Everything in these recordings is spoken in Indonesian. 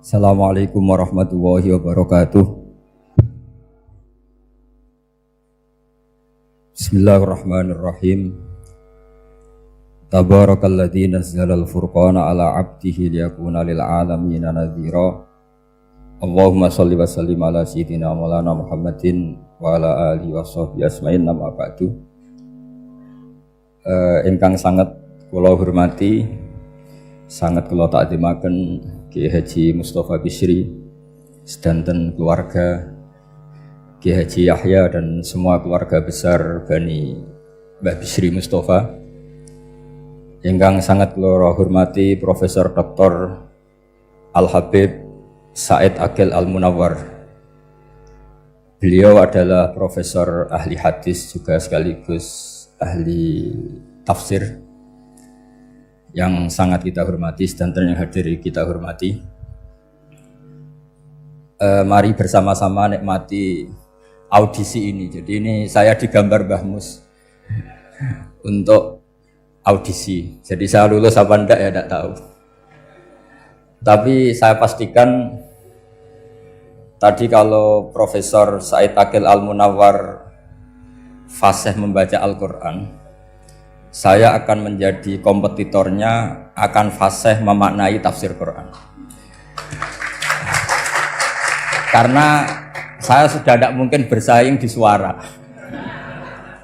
Assalamualaikum warahmatullahi wabarakatuh. Bismillahirrahmanirrahim. Tabarakalladzi nazzalal furqana ala 'abdihi liyakuna lil 'alamin nadhira. Allahumma shalli wa sallim ala sayyidina maulana Muhammadin wa ala alihi washabbihi asma'in amma ba'du. Ingkang sangat kula hormati, sangat kula takzimaken Kiai Haji Mustafa Bisri sedanten keluarga, Kiai Haji Yahya dan semua keluarga besar Bani Mbah Bisri Mustafa. Ingkang sangat kula hormati Profesor Dr. Al-Habib Said Aqil Al-Munawwar. Beliau adalah profesor ahli hadis juga sekaligus ahli tafsir yang sangat kita hormati, sedanten yang hadir kita hormati. Mari bersama-sama nikmati audisi ini. Jadi ini saya digambar Mbah Mus untuk audisi. Jadi saya lulus apa enggak ya enggak tahu. Tapi saya pastikan tadi kalau Profesor Said Aqil Al-Munawwar fasih membaca Al-Quran, saya akan menjadi kompetitornya, akan fasih memaknai tafsir Quran. Karena saya sudah tidak mungkin bersaing di suara.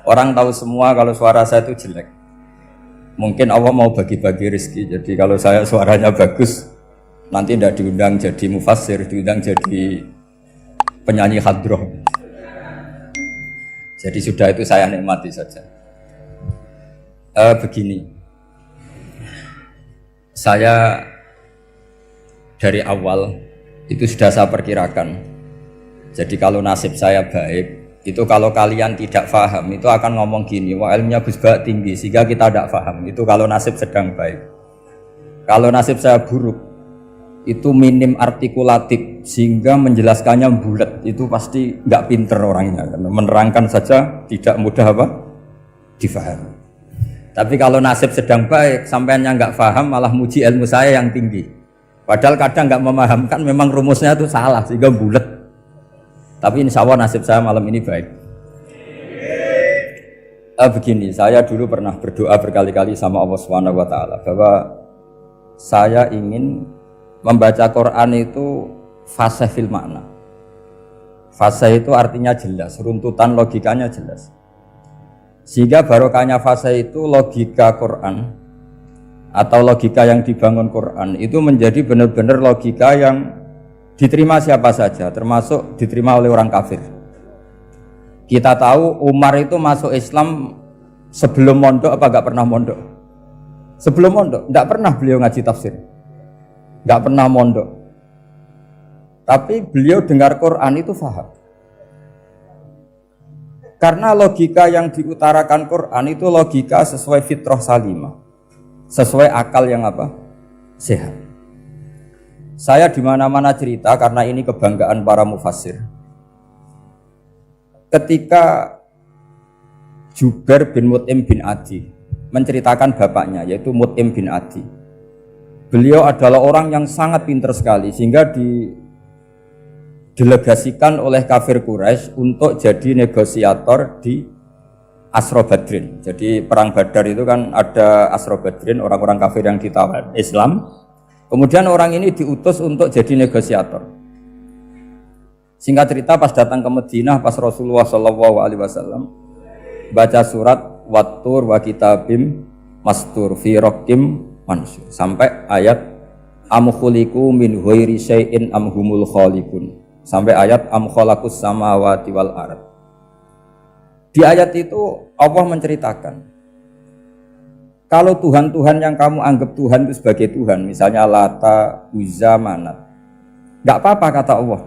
Orang tahu semua kalau suara saya itu jelek. Mungkin Allah mau bagi-bagi rezeki. Jadi kalau saya suaranya bagus, nanti tidak diundang jadi mufassir, diundang jadi penyanyi hadroh. Jadi sudah itu saya nikmati saja. Begini, saya dari awal itu sudah saya perkirakan. Jadi kalau nasib saya baik, itu kalau kalian tidak paham itu akan ngomong gini, wah ilmunya Gus Bak tinggi sehingga kita tidak paham. Itu kalau nasib sedang baik. Kalau nasib saya buruk, itu minim artikulatif sehingga menjelaskannya bulat, itu pasti nggak pinter orangnya, karena menerangkan saja tidak mudah difahami. Tapi kalau nasib sedang baik, sampeannya nggak paham malah muji ilmu saya yang tinggi, padahal kadang nggak memahamkan, memang rumusnya itu salah sehingga bulat. Tapi insya Allah nasib saya malam ini baik. Begini, saya dulu pernah berdoa berkali-kali sama Allah SWT bahwa saya ingin membaca Quran itu fasih fil makna. Fasih itu artinya jelas, runtutan logikanya jelas. Sehingga barokahnya fasih itu logika Quran atau logika yang dibangun Quran itu menjadi benar-benar logika yang diterima siapa saja, termasuk diterima oleh orang kafir. Kita tahu Umar itu masuk Islam sebelum mondok apa enggak pernah mondok? Sebelum mondok, enggak pernah beliau ngaji tafsir. Enggak pernah mondok. Tapi beliau dengar Quran itu paham. Karena logika yang diutarakan Quran itu logika sesuai fitrah salimah. Sesuai akal yang sehat. Saya di mana-mana cerita karena ini kebanggaan para mufassir. Ketika Jubair bin Mut'im bin Adi menceritakan bapaknya yaitu Mut'im bin Adi. Beliau adalah orang yang sangat pintar sekali sehingga didelegasikan oleh kafir Quraisy untuk jadi negosiator di Asra Badrin. Jadi perang Badar itu kan ada Asra Badrin, orang-orang kafir yang ditawar Islam. Kemudian orang ini diutus untuk jadi negosiator. Singkat cerita pas datang ke Madinah, pas Rasulullah SAW baca surat Wattur wa kitabim mastur fi raqim mansur sampai ayat am khuliqu min ghairi syai'in am humul khaliqun sampai ayat am khalaqus samawati wal ard. Di ayat itu Allah menceritakan kalau Tuhan-Tuhan yang kamu anggap Tuhan itu sebagai Tuhan, misalnya Lata, Uzza, Manat, nggak apa-apa kata Allah.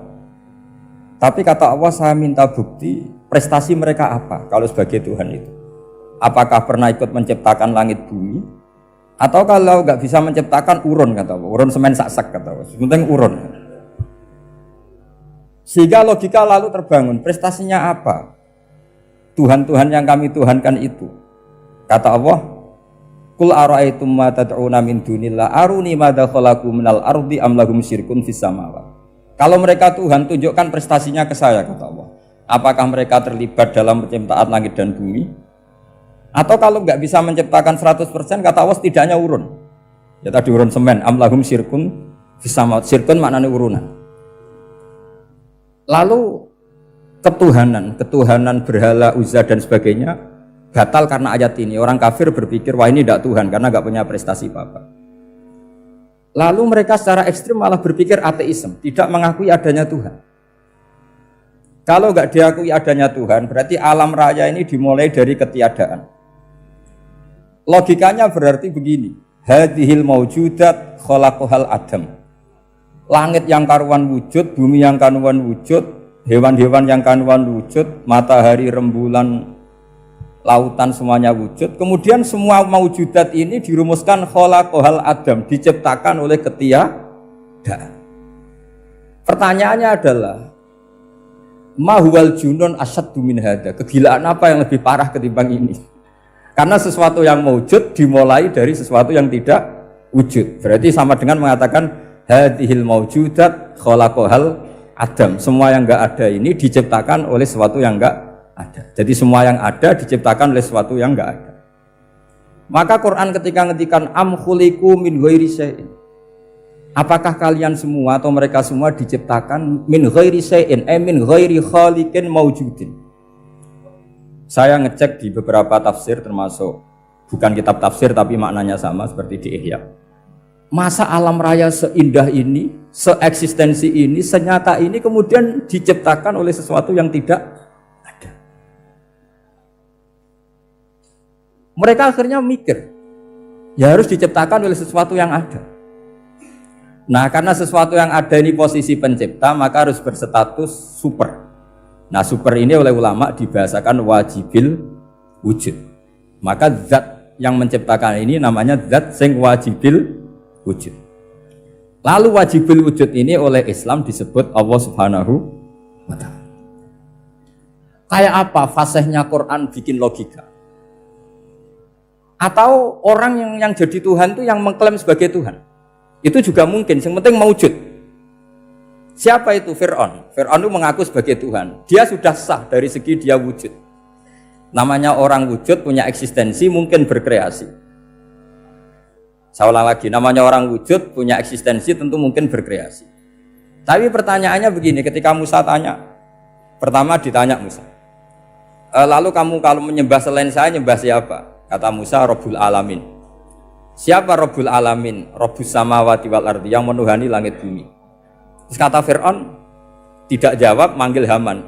Tapi kata Allah, saya minta bukti prestasi mereka apa kalau sebagai Tuhan itu. Apakah pernah ikut menciptakan langit bumi? Atau kalau nggak bisa menciptakan urun kata Allah, urun semen sak-sak kata Allah, penting urun. Sehingga logika lalu terbangun, prestasinya apa? Tuhan-Tuhan yang kami tuhankan itu. Kata Allah, Qul ara'aytum ma tad'una min dunillah aruni madza khalaqu minal ardi am lahum syirkun fis samawati. Kalau mereka Tuhan, tunjukkan prestasinya ke saya, kata Allah. Apakah mereka terlibat dalam penciptaan langit dan bumi? Atau kalau nggak bisa menciptakan 100%, kata Allah setidaknya urun. Ya tadi urun semen, am lahum syirkun fis samawati. Syirkun maknanya urunan. Lalu ketuhanan berhala, Uzza dan sebagainya batal karena ayat ini. Orang kafir berpikir, wah ini tidak Tuhan karena nggak punya prestasi apa-apa. Lalu mereka secara ekstrim malah berpikir ateisme, tidak mengakui adanya Tuhan. Kalau nggak diakui adanya Tuhan, berarti alam raya ini dimulai dari ketiadaan. Logikanya berarti begini, hadhil maujudat khalaqahal adam. Langit yang karuan wujud, bumi yang karuan wujud, hewan-hewan yang karuan wujud, matahari, rembulan, lautan semuanya wujud. Kemudian semua maujudat ini dirumuskan khalaqahal adam, diciptakan oleh ketiadaan. Pertanyaannya adalah ma huwal junun asyaddu min hada. Kegilaan apa yang lebih parah ketimbang ini? Karena sesuatu yang wujud dimulai dari sesuatu yang tidak wujud. Berarti sama dengan mengatakan hadhil maujudat khalaqahal adam. Semua yang enggak ada ini diciptakan oleh sesuatu yang enggak ada. Jadi semua yang ada diciptakan oleh sesuatu yang enggak ada. Maka Quran ketika ngetikan am khuliqu min ghairi syai'in. Apakah kalian semua atau mereka semua diciptakan min ghairi syai'in, min ghairi khaliqin maujudin. Saya ngecek di beberapa tafsir termasuk bukan kitab tafsir tapi maknanya sama seperti di Ihya. Masa alam raya seindah ini, seeksistensi ini, senyata ini kemudian diciptakan oleh sesuatu yang tidak. Mereka akhirnya mikir, ya harus diciptakan oleh sesuatu yang ada. Nah, karena sesuatu yang ada ini posisi pencipta, maka harus berstatus super. Nah, super ini oleh ulama dibahasakan wajibil wujud. Maka zat yang menciptakan ini namanya zat sing wajibil wujud. Lalu wajibil wujud ini oleh Islam disebut Allah Subhanahu wa ta'ala. Kayak apa fasihnya Quran bikin logika? Atau orang yang jadi Tuhan itu yang mengklaim sebagai Tuhan, itu juga mungkin, yang penting mewujud. Siapa itu? Fir'aun. Fir'aun itu mengaku sebagai Tuhan. Dia sudah sah dari segi dia wujud. Namanya orang wujud punya eksistensi, mungkin berkreasi. Saya ulang lagi, namanya orang wujud punya eksistensi, tentu mungkin berkreasi. Tapi pertanyaannya begini, ketika Musa tanya, pertama ditanya Musa, lalu kamu kalau menyembah selain saya, nyembah siapa? Kata Musa, Rabbul Alamin. Siapa Rabbul Alamin? Rabbus samawati wal ardi, yang menuhani langit bumi. Terus kata Fir'aun, tidak jawab, manggil Haman.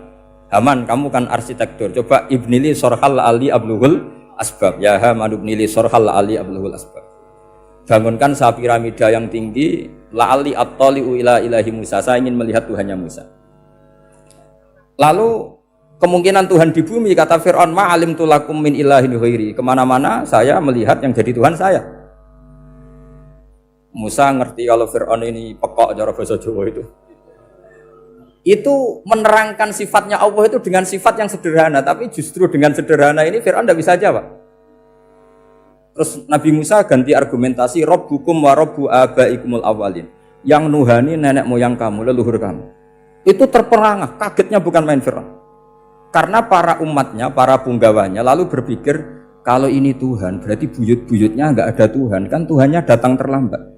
Haman, kamu kan arsitektur, coba ibnili sorhal ali abluhul asbab. Ya Haman ibnili sorhal ali abluhul asbab. Bangunkan sebuah piramida yang tinggi, la'ali at-tali'u ila ilahi Musa. Saya ingin melihat Tuhannya Musa. Lalu kemungkinan Tuhan di bumi, kata Fir'aun, ma'alim tulakum min ilahin ghairi. Kemana-mana saya melihat yang jadi Tuhan saya. Musa ngerti kalau Fir'aun ini pekok cara bahasa Jawa itu. Itu menerangkan sifatnya Allah itu dengan sifat yang sederhana. Tapi justru dengan sederhana ini Fir'aun tidak bisa jawab. Terus Nabi Musa ganti argumentasi, Rabbukum wa Rabbu abaikumul awalin. Yang nuhani nenek moyang kamu, leluhur kamu. Itu terperangah, kagetnya bukan main Fir'aun. Karena para umatnya, para punggawanya lalu berpikir, kalau ini Tuhan, berarti buyut-buyutnya nggak ada Tuhan. Kan Tuhannya datang terlambat.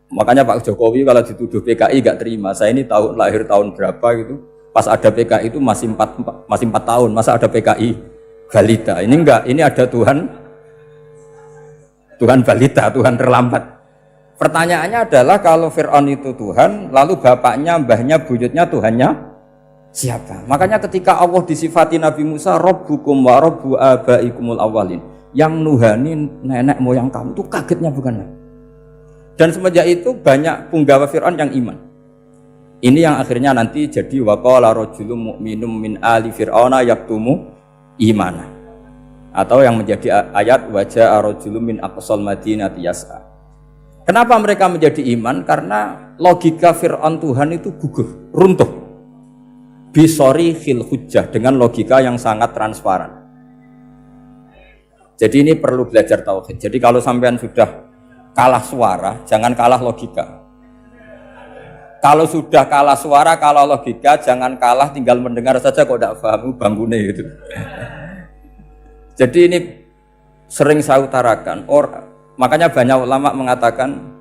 Makanya Pak Jokowi kalau dituduh PKI nggak terima. Saya ini lahir tahun berapa gitu. Pas ada PKI itu masih 4 tahun. Masa ada PKI balita? Ini enggak, ini ada Tuhan balita, Tuhan terlambat. Pertanyaannya adalah kalau Fir'aun itu Tuhan, lalu bapaknya, mbahnya, buyutnya Tuhannya siapa? Makanya ketika Allah disifati Nabi Musa, Rabbukum wa Rabbu abaikumul awalin, yang nuhani nenek moyang kamu, itu kagetnya bukan main. Dan semenjak itu banyak punggawa Fir'aun yang iman. Ini yang akhirnya nanti jadi waqala rajulun mu'minum min ali fir'auna yaktumu imana. Atau yang menjadi ayat wajah rajulun min aqsal madinati yas'a. Kenapa mereka menjadi iman? Karena logika Fir'aun Tuhan itu gugur, runtuh. Bisori khil hujjah, dengan logika yang sangat transparan. Jadi ini perlu belajar tauhid. Jadi kalau sampean sudah kalah suara, jangan kalah logika. Kalau sudah kalah suara, kalah logika, jangan kalah tinggal mendengar saja kok tidak paham bangunnya gitu. Jadi ini sering saya utarakan. Makanya banyak ulama mengatakan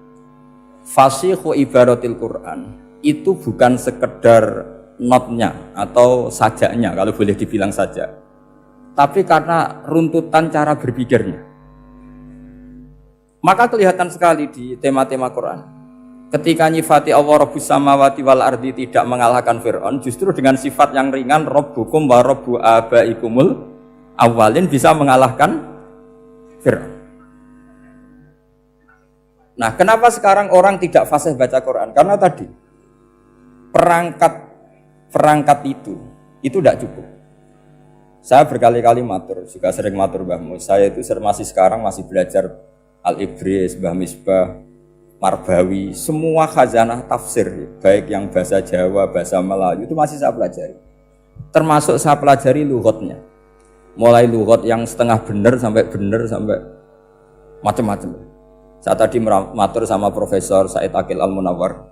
fasihu ibaratil Quran itu bukan sekedar notnya atau sajaknya kalau boleh dibilang saja, tapi karena runtutan cara berpikirnya. Maka kelihatan sekali di tema-tema Quran. Ketika nyifati Allah Rabbus samawati wal ardi tidak mengalahkan Fir'aun, justru dengan sifat yang ringan Rabbukum wa Rabbu abaikumul awalin bisa mengalahkan Fir'aun. Nah, kenapa sekarang orang tidak fasih baca Quran? Karena tadi perangkat itu tidak cukup. Saya berkali-kali matur, juga sering matur Mbah Mus. Saya itu sekarang masih belajar Al-Ibris, Mbah Misbah, Marbawi, semua khazanah tafsir, baik yang bahasa Jawa, bahasa Melayu itu masih saya pelajari. Termasuk saya pelajari lughatnya. Mulai lughat yang setengah benar sampai macam-macam. Saya tadi matur sama Profesor Said Aqil Al-Munawwar.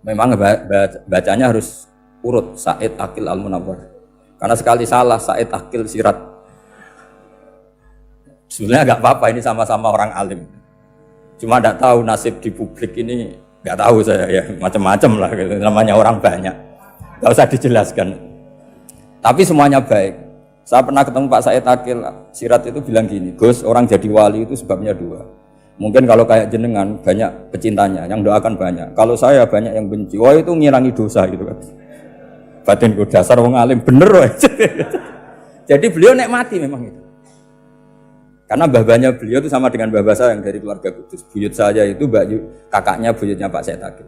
Memang bacanya harus urut Said Aqil Al-Munawwar. Karena sekali salah Said Aqil Sirat. Sebenarnya enggak apa-apa, ini sama-sama orang alim. Cuma enggak tahu nasib di publik ini, enggak tahu saya ya, macam-macam lah gitu. Namanya orang banyak. Enggak usah dijelaskan. Tapi semuanya baik. Saya pernah ketemu Pak Said Aqil Sirat itu bilang gini, Gus, orang jadi wali itu sebabnya dua. Mungkin kalau kayak jenengan banyak pecintanya, yang doakan banyak. Kalau saya banyak yang benci, wah itu ngirangi dosa gitu kan. Batin ku dasar wong alim bener loh. Jadi beliau nikmati memang itu. Karena babanya beliau itu sama dengan babah saya yang dari keluarga Kudus. Buyut saya itu kakaknya buyutnya Pak Said Aqil.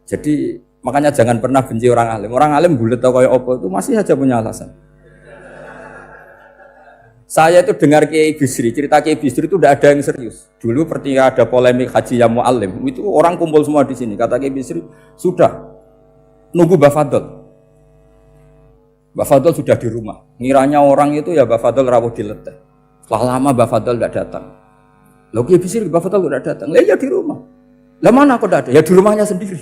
Jadi makanya jangan pernah benci orang alim. Orang alim bulet atau kayak apa itu masih saja punya alasan. Saya itu dengar Kiai Bisri, cerita Kiai Bisri itu tidak ada yang serius. Dulu ketika ada polemik Haji yang Mu'alim, itu orang kumpul semua di sini. Kata Kiai Bisri, sudah nunggu Mbah Fadl. Mbah Fadl sudah di rumah. Ngiranya orang itu ya Mbah Fadl rawuh dileteh. Setelah lama Mbah Fadl tidak datang. Loh Kiai Bisri, Mbah Fadl tidak datang. Lah ya di rumah. Lah mana kok tidak ada? Ya di rumahnya sendiri.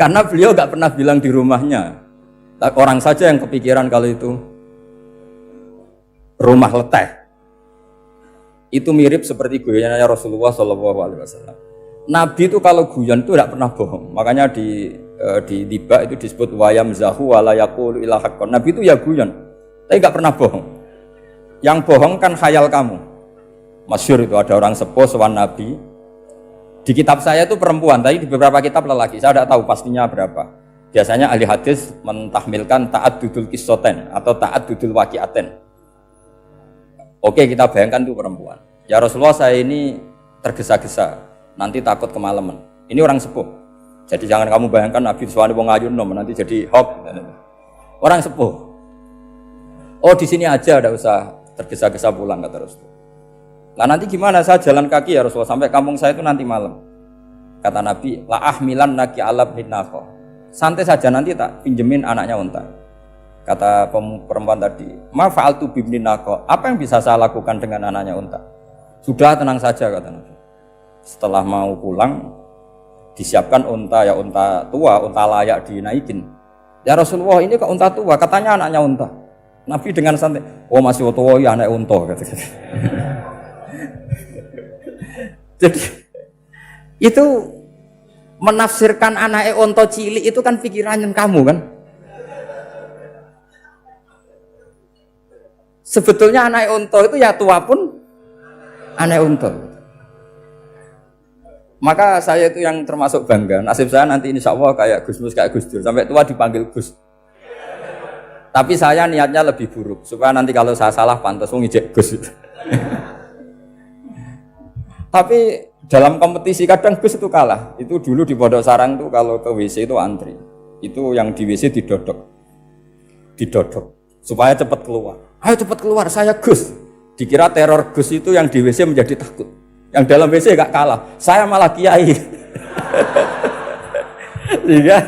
Karena beliau nggak pernah bilang di rumahnya. Orang saja yang kepikiran kalau itu rumah leteh. Itu mirip seperti guyannya Rasulullah SAW. Nabi itu kalau guyon itu tidak pernah bohong. Makanya di tiba itu disebut wayam zahu wala yaqulu illa haqqan. Nabi itu ya guyon, tapi nggak pernah bohong. Yang bohong kan khayal kamu. Masyhur itu ada orang sepuh sowan Nabi. Di kitab saya itu perempuan, tapi di beberapa kitab lelaki. Saya tidak tahu pastinya berapa. Biasanya ahli hadis mentahmilkan ta'addudul qissatain atau ta'addudul waqi'atain. Oke, kita bayangkan itu perempuan. Ya Rasulullah, saya ini tergesa-gesa, nanti takut kemalaman. Ini orang sepuh. Jadi jangan kamu bayangkan Nabi Suwani wong ayu nom nanti jadi hoax. Orang sepuh. Oh di sini aja, tidak usah tergesa-gesa pulang kata Rasulullah. Nah nanti gimana, saya jalan kaki ya Rasulullah sampai kampung saya itu nanti malam. Kata Nabi, la ahmilan naki alab nidnako. Santai saja, nanti tak pinjemin anaknya unta. Kata perempuan tadi, ma fa'altu bibni nako. Apa yang bisa saya lakukan dengan anaknya unta? Sudah, tenang saja kata Nabi. Setelah mau pulang, disiapkan unta, ya unta tua, unta layak dinaikin. Ya Rasulullah, ini kok unta tua? Katanya anaknya unta. Nabi dengan santai, oh masih tua ya anak unta. Jadi itu menafsirkan anaknya unta cilik itu kan pikirannya kamu kan. Sebetulnya anak unta itu ya tua pun anak unta. Maka saya itu yang termasuk bangga. Nasib saya nanti insya Allah kayak Gus Mus, kayak Gus Dur. Sampai tua dipanggil Gus. Tapi saya niatnya lebih buruk. Supaya nanti kalau saya salah pantas ngijek Gus. Tapi dalam kompetisi kadang Gus itu kalah. Itu dulu di Pondok Sarang tuh kalau ke WC itu antri. Itu yang di WC didodok. Supaya cepat keluar. Ayo cepat keluar, saya Gus. Dikira teror Gus itu yang di WC menjadi takut. Yang dalam WC gak kalah. Saya malah kiai. Iya.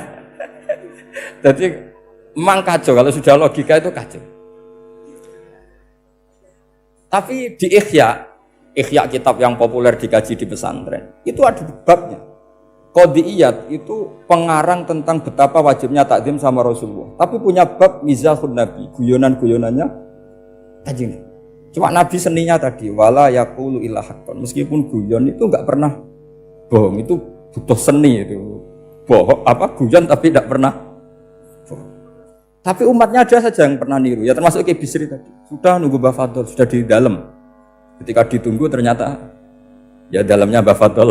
Jadi memang kacau, kalau sudah logika itu kacau. Tapi di Ihya kitab yang populer dikaji di pesantren, itu ada babnya. Qadiyat itu pengarang tentang betapa wajibnya takzim sama Rasulullah. Tapi punya bab mizahun Nabi, guyonan-guyonannya Kanjeng. Cuma Nabi seninya tadi, wala yaqulu illa haqqan. Meskipun guyon itu enggak pernah bohong, itu butuh seni itu. Bohong guyon tapi tidak pernah bohong. Tapi umatnya ada saja yang pernah niru, ya termasuk Ki Bisri tadi. Sudah nunggu Mbah Fadl, sudah di dalam. Ketika ditunggu ternyata ya dalamnya Mbah Fadl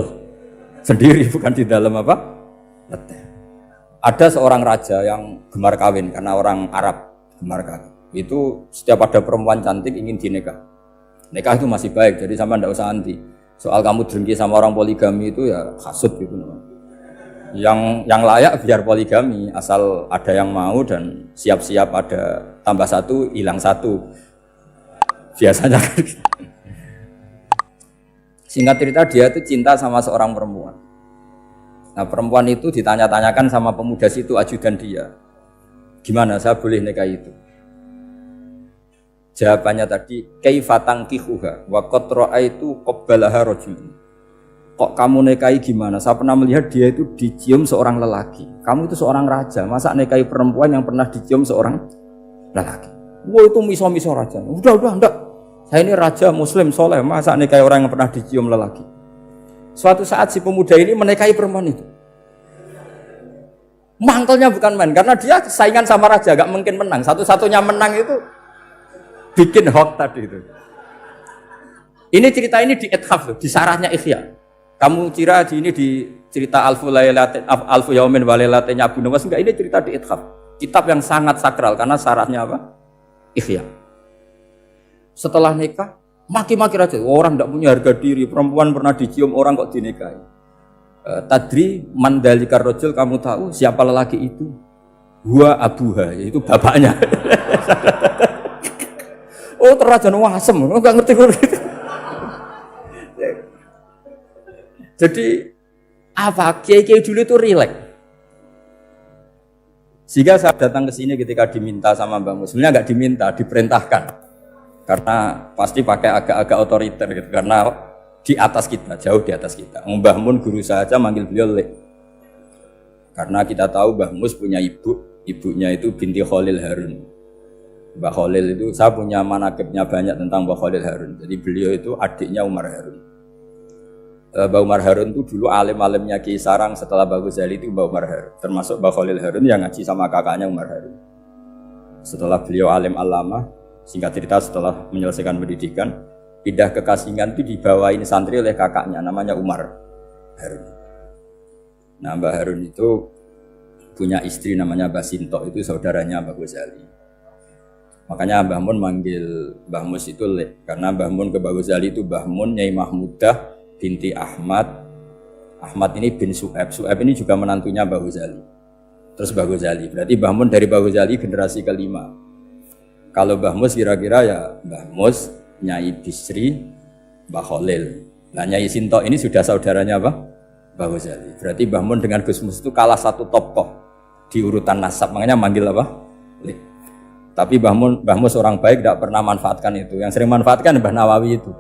sendiri, bukan di dalam leteh. Ada seorang raja yang gemar kawin karena orang Arab gemar kawin. Itu setiap ada perempuan cantik ingin dinikah. Nikah itu masih baik, jadi sama ndak usah anti. Soal kamu dengki sama orang poligami itu ya hasut gitu. Yang layak biar poligami, asal ada yang mau dan siap-siap ada tambah satu, hilang satu. Biasanya kan gitu. Singkat cerita dia itu cinta sama seorang perempuan. Nah perempuan itu ditanya-tanyakan sama pemuda situ, ajudan dia. Gimana saya boleh nikah itu? Jawabannya tadi, kaifatang kihuha wa qad ra'aitu qabbalaha rajulun. Kok kamu nikahi gimana? Saya pernah melihat dia itu dicium seorang lelaki. Kamu itu seorang raja, masa nikahi perempuan yang pernah dicium seorang lelaki? Wah itu miso-miso raja. Udah enggak. Saya ini raja muslim soleh, masa nikahi orang yang pernah dicium lelaki? Suatu saat si pemuda ini menikahi perempuan itu. Mangkelnya bukan main, karena dia saingan sama raja, gak mungkin menang. Satu-satunya menang itu bikin hoax tadi itu. Ini cerita ini di Ithaf loh, di sarahnya Ihya. Kamu kira ini di cerita Alfu Yaumin wa Lailatin Abu Nawas, enggak, ini cerita di Ithaf. Kitab yang sangat sakral karena sarahnya apa? Ihya. Setelah nikah, maki-maki raja. Orang tidak punya harga diri, perempuan pernah dicium orang kok dinikahi. Tadri mandalikar rojul, kamu tahu siapa lelaki itu? Huwa abuha, yaitu bapaknya. Oh terrajan wasem, enggak ngerti gitu. Jadi apa? Kiai-kiai dulu itu rileks. Sehingga saya datang ke sini ketika diminta sama Mbak Mus. Sebenarnya enggak diminta, diperintahkan. Karena pasti pakai agak-agak otoriter gitu. Karena di atas kita, jauh di atas kita. Mbah Mun guru saja manggil beliau Lek. Karena kita tahu Mbah Mus punya ibunya itu binti Khalil Harun. Mbah Khalil itu, saya punya manakibnya banyak tentang Mbah Khalil Harun. Jadi beliau itu adiknya Umar Harun. Mbah Umar Harun itu dulu alim-alimnya Ki Sarang, setelah Mbah Ghazali itu Mbah Umar Harun. Termasuk Mbah Khalil Harun yang ngaji sama kakaknya Umar Harun. Setelah beliau alim alama, singkat cerita setelah menyelesaikan pendidikan, pindah ke Kasingan itu dibawain santri oleh kakaknya, namanya Umar Harun. Nah Mbah Harun itu punya istri namanya Mbah Sinto, itu saudaranya Mbah Ghazali. Makanya Mbah Mun manggil Mbah Mus itu Lek, karena Mbah Mun ke Mbah Ghazali itu Mbah Mun Nyai Mahmudah binti Ahmad. Ahmad ini bin Su'aib. Su'aib ini juga menantunya Mbah Ghazali. Terus Mbah Ghazali, berarti Mbah Mun dari Mbah Ghazali generasi kelima. Kalau Mbah Mus kira-kira ya Mbah Mus, Nyai Bisri, Mbah Khalil. Nah Nyai Sinto ini sudah saudaranya apa? Mbah Ghazali. Berarti Mbah Mun dengan Gus Mus itu kalah satu tokoh di urutan nasab, makanya manggil apa? Lek. Tapi Mbah Mus orang baik, tidak pernah manfaatkan itu. Yang sering manfaatkan Mbah Nawawi itu.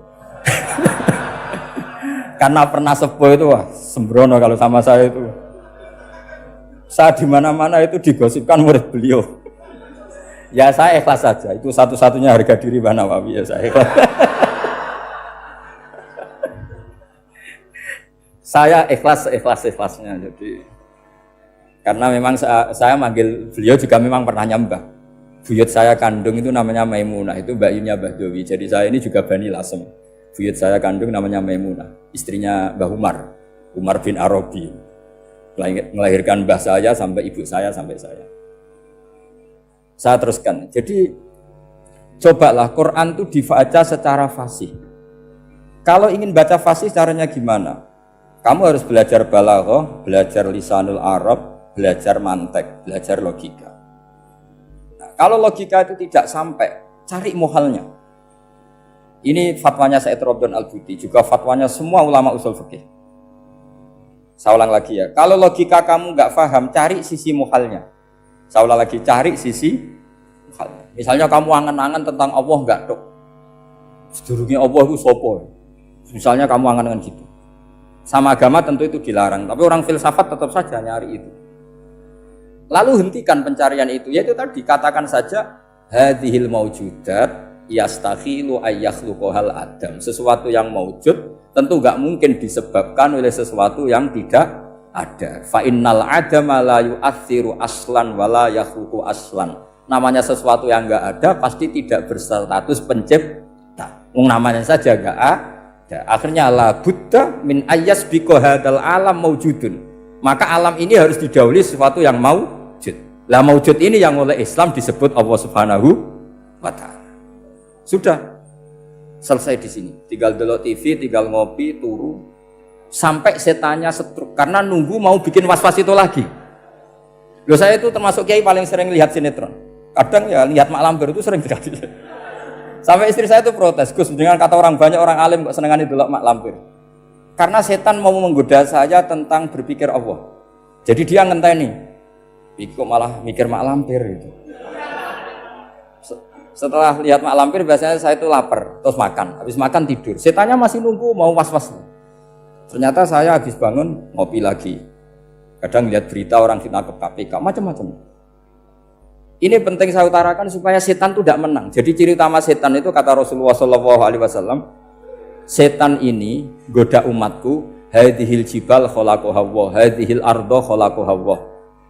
Karena pernah sepuh itu, wah sembrono kalau sama saya itu. Saya di mana-mana itu digosipkan murid beliau. Ya saya ikhlas saja. Itu satu-satunya harga diri Mbah Nawawi, ya saya ikhlas. Saya ikhlas-ikhlasnya. Jadi karena memang saya manggil beliau juga memang pernah nyembah. Buyut saya kandung itu namanya Maimunah, itu mbaknya Mbah Dowi. Jadi saya ini juga Bani Lasem. Buyut saya kandung namanya Maimunah, istrinya Mbah Umar bin Arabi. Melahirkan mbah saya sampai ibu saya sampai saya. Saya teruskan. Jadi cobalah Quran itu dibaca secara fasih. Kalau ingin baca fasih caranya gimana? Kamu harus belajar balaghah, belajar lisanul Arab, belajar mantek, belajar logika. Kalau logika itu tidak sampai, cari muhalnya. Ini fatwanya Said Robdon Al-Buti, juga fatwanya semua ulama usul fikih. Saya ulang lagi ya, kalau logika kamu nggak paham, cari sisi muhalnya. Saya ulang lagi, cari sisi muhalnya. Misalnya kamu angan-angan tentang Allah nggak dok. Sedurunge Allah itu sapa? Misalnya kamu angan-angan gitu. Sama agama tentu itu dilarang, tapi orang filsafat tetap saja nyari itu. Lalu hentikan pencarian itu, yaitu tadi katakan saja hadhil maujudat yastakhilu ayyakhluqahal adam. Sesuatu yang maujud tentu enggak mungkin disebabkan oleh sesuatu yang tidak ada. Fa innal adama la yu'athiru aslan wala yakhluqu aslan. Namanya sesuatu yang enggak ada pasti tidak berstatus pencipta. Namanya saja enggak ada. Akhirnya la buddha min ayyasbiqa hadzal alam maujudun. Maka alam ini harus didahului sesuatu yang maujud. Lah maujud ini yang oleh Islam disebut Allah Subhanahu wa taala. Sudah selesai di sini. Tinggal delok TV, tinggal ngopi, turu sampai setannya setruk karena nunggu mau bikin was-was itu lagi. Loh saya itu termasuk kiai paling sering lihat sinetron. Kadang ya lihat Mak Lampir itu sering terjadi. Sampai istri saya itu protes, Gus, dengan kata orang banyak orang alim kok senengane delok Mak Lampir. Karena setan mau menggoda saya tentang berpikir Allah. Jadi dia ngenteni. Iku malah mikir Mak Lampir gitu. Setelah lihat Mak Lampir biasanya saya itu lapar, terus makan. Habis makan tidur. Setannya masih nunggu mau was-was. Ternyata saya habis bangun ngopi lagi. Kadang lihat berita orang ditangkap KPK, macam-macam. Ini penting saya utarakan supaya setan itu tidak menang. Jadi ciri utama setan itu kata Rasulullah SAW, setan ini goda umatku, hadhil jibal khalaqaha Allah, hadhil ardo khalaqaha Allah,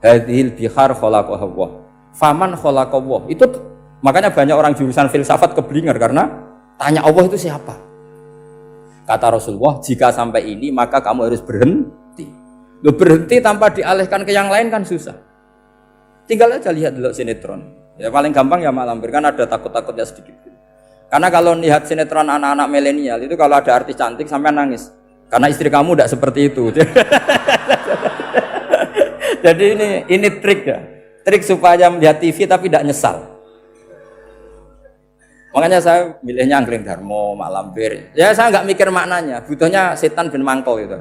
hadhil bihar khalaqaha Allah, faman khalaqaha Allah. Itu makanya banyak orang jurusan filsafat keblinger karena tanya Allah itu siapa. Kata Rasulullah, jika sampai ini maka kamu harus berhenti. Loh, berhenti tanpa dialihkan ke yang lain kan susah. Tinggal aja lihat dulu sinetron. Ya paling gampang ya Mak Lampir, kan ada takut-takutnya sedikit. Karena kalau lihat sinetron anak-anak milenial itu kalau ada artis cantik sampai nangis. Karena istri kamu tidak seperti itu. Jadi ini trik ya. Trik supaya melihat TV tapi tidak nyesal. Makanya saya milihnya Angkring Darmo, Mak Lampir. Ya saya nggak mikir maknanya, butuhnya setan bin mangkol itu.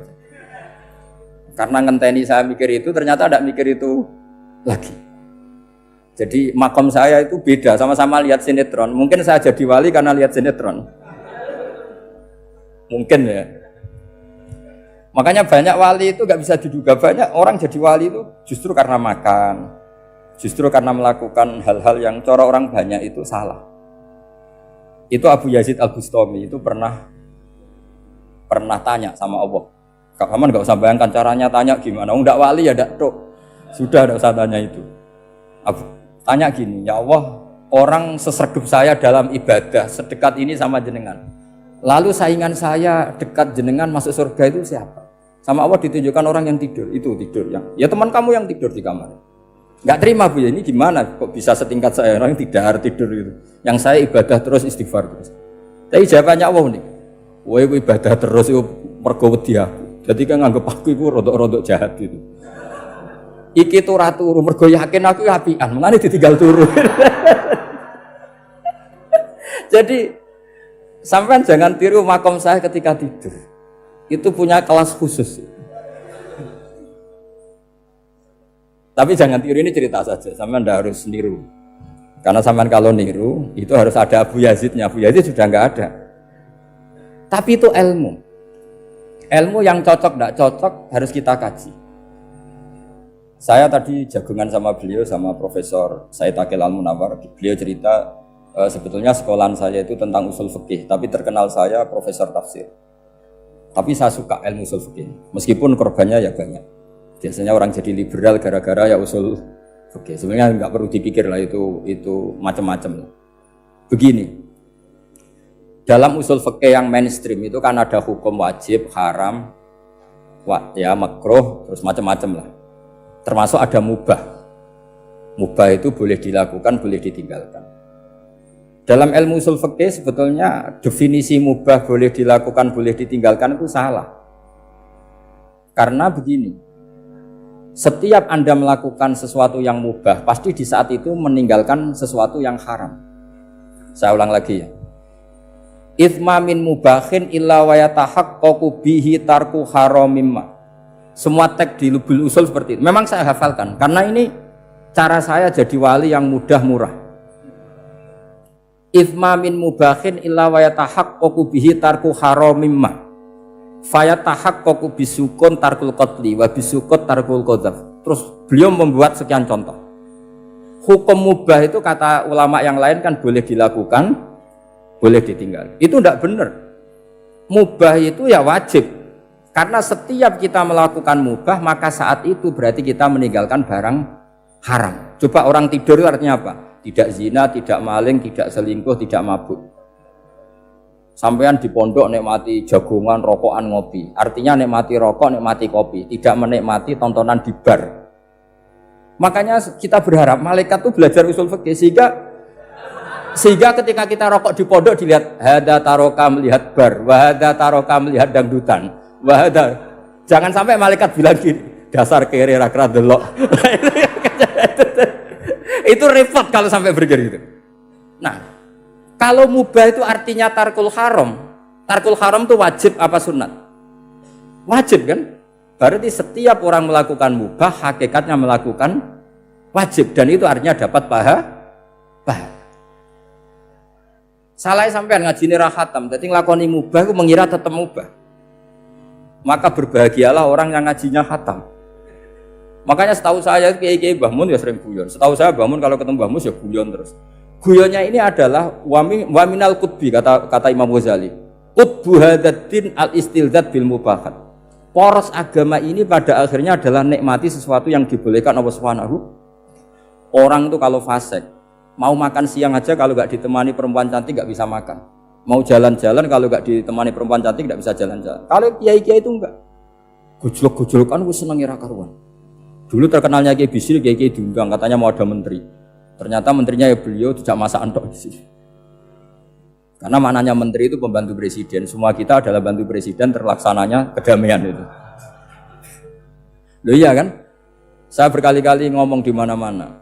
Karena ngenteni saya mikir itu, ternyata tidak mikir itu lagi. Jadi makom saya itu beda, sama-sama lihat sinetron. Mungkin saya jadi wali karena lihat sinetron. Mungkin ya. Makanya banyak wali itu nggak bisa diduga. Banyak orang jadi wali itu justru karena makan, justru karena melakukan hal-hal yang cara orang banyak itu salah. Itu Abu Yazid Al-Bustami itu pernah tanya sama Allah. Kamu nggak usah bayangkan caranya tanya gimana. Nggak wali ya nggak tok. Sudah nggak usah tanya itu. Tanya gini, ya Allah, orang sesregep saya dalam ibadah sedekat ini sama jenengan. Lalu saingan saya dekat jenengan masuk surga itu siapa? Sama Allah ditunjukkan orang yang tidur, itu tidur yang. Ya teman kamu yang tidur di kamar. Nggak terima Bu ya, ini gimana? Kok bisa setingkat saya orang yang tidak tidur gitu? Yang saya ibadah terus istighfar terus. Tapi jawabannya Allah nih, wah ibadah terus itu mergo wedi aku. Jadi kan nganggep aku itu rodok-rodok jahat gitu. Iki turah turu, mergo yakin aku apian, mulane ditinggal turu. Jadi sampean jangan tiru makom saya ketika tidur. Itu punya kelas khusus. Tapi jangan tiru, ini cerita saja, sampean ndak harus niru. Karena sampean kalau niru, itu harus ada Abu Yazidnya. Abu Yazid sudah enggak ada. Tapi itu ilmu. Ilmu yang cocok enggak cocok harus kita kaji. Saya tadi jagungan sama beliau, sama Profesor Said Akil Al-Munawar. Beliau cerita sebetulnya sekolahan saya itu tentang usul fikih, tapi terkenal saya Profesor Tafsir. Tapi saya suka ilmu usul fikih, meskipun korbannya ya banyak. Biasanya orang jadi liberal gara-gara ya usul fikih. Sebenarnya nggak perlu dipikir lah itu macam-macam. Begini, dalam usul fikih yang mainstream itu kan ada hukum wajib, haram, ya makruh, terus macam-macam lah. Termasuk ada mubah. Mubah itu boleh dilakukan, boleh ditinggalkan. Dalam ilmu usul fikih sebetulnya definisi mubah boleh dilakukan, boleh ditinggalkan itu salah. Karena begini, setiap Anda melakukan sesuatu yang mubah, pasti di saat itu meninggalkan sesuatu yang haram. Saya ulang lagi ya. Itsma min mubahin illa wa yatahaqqaqu bihi tarku haramimma. Semua teks di Lubul Usul seperti itu. Memang saya hafalkan karena ini cara saya jadi wali yang mudah murah. Ithma min mubahin illa wa yatahaqqaqu bihi tarku haramimma. Fayatahaqqaqu bisukun tarkul qatli wa bisukut tarkul qadzaf. Terus beliau membuat sekian contoh. Hukum mubah itu kata ulama yang lain kan boleh dilakukan, boleh ditinggal. Itu tidak benar. Mubah itu ya wajib. Karena setiap kita melakukan mubah, maka saat itu berarti kita meninggalkan barang haram. Coba orang tidur itu artinya apa? Tidak zina, tidak maling, tidak selingkuh, tidak mabuk. Sampean di pondok nikmati jagongan, rokokan, ngopi. Artinya nikmati rokok, nikmati kopi. Tidak menikmati tontonan di bar. Makanya kita berharap malaikat itu belajar usul fikih sehingga ketika kita rokok di pondok dilihat hada taroka melihat bar, wahada taroka melihat dangdutan, wahada. Jangan sampai malaikat bilang gini, dasar kere rakra delok. Itu repot kalau sampai begitu. Nah, kalau mubah itu artinya tarkul haram. Tarkul haram itu wajib apa sunat? Wajib kan? Berarti setiap orang melakukan mubah hakikatnya melakukan wajib dan itu artinya dapat pahala. Salah sampean ngajine ra khatam, dadi nglakoni mubah iku mengira tetep mubah. Maka berbahagialah orang yang ngajinya khatam. Makanya setahu saya kiai-kiai Mbah Mun ya sering guyon. Setahu saya Mbah Mun kalau ketemu Mbah Mus ya guyon terus. Guyonnya ini adalah waminal qutbi kata Imam Ghazali. Qutbu hadzal al-istilzat bil mubahat. Poros agama ini pada akhirnya adalah nikmati sesuatu yang dibolehkan Allah Subhanahu. Orang itu kalau fasik, mau makan siang aja kalau nggak ditemani perempuan cantik nggak bisa makan. Mau jalan-jalan kalau nggak ditemani perempuan cantik nggak bisa jalan-jalan. Kalau kiai-kiai itu enggak. Gojlok-gojlokan gue seneng ira karuan. Dulu terkenalnya Kiai Bisri, Kiai diundang katanya mau ada menteri. Ternyata menterinya ya beliau tidak masak antok di sini. Karena maknanya menteri itu pembantu presiden. Semua kita adalah bantu presiden terlaksananya kedamaian itu. Loh iya kan? Saya berkali-kali ngomong di mana-mana.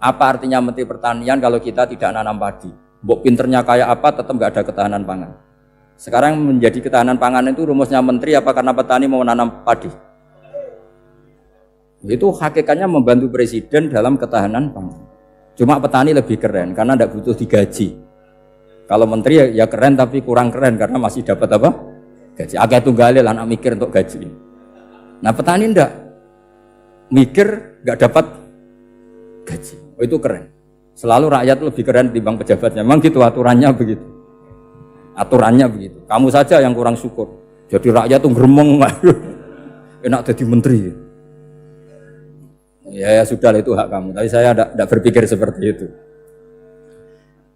Apa artinya menteri pertanian kalau kita tidak nanam padi? Mbok pinternya kayak apa tetap nggak ada ketahanan pangan. Sekarang menjadi ketahanan pangan itu rumusnya menteri apa karena petani mau nanam padi? Itu hakikatnya membantu presiden dalam ketahanan pangan. Cuma petani lebih keren karena tidak butuh digaji. Kalau menteri ya keren tapi kurang keren karena masih dapat apa? Gaji. Agak tunggalin anak mikir untuk gaji. Nah petani enggak mikir enggak dapat gaji. Oh itu keren. Selalu rakyat lebih keren dibanding pejabatnya. Memang gitu aturannya begitu. Aturannya begitu. Kamu saja yang kurang syukur. Jadi rakyat tuh gremeng. Enak jadi menteri. Ya sudah itu hak kamu. Tapi saya enggak berpikir seperti itu.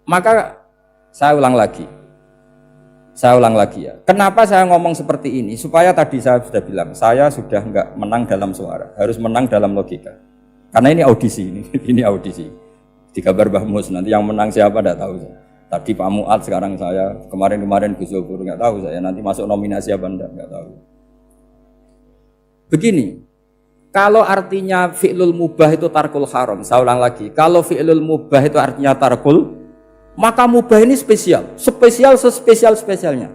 Maka saya ulang lagi ya. Kenapa saya ngomong seperti ini? Supaya tadi saya sudah bilang, saya sudah enggak menang dalam suara, harus menang dalam logika. Karena ini audisi, ini audisi. Di kabar Mbah Mus, nanti yang menang siapa enggak tahu saya. Tadi Pak Mu'ad, sekarang saya, kemarin Gus Zofur enggak tahu saya, nanti masuk nominasi apa enggak tahu. Begini, kalau artinya fi'lul mubah itu tarkul haram, saya ulang lagi, kalau fi'lul mubah itu artinya tarkul, maka mubah ini spesial sespesial-spesialnya.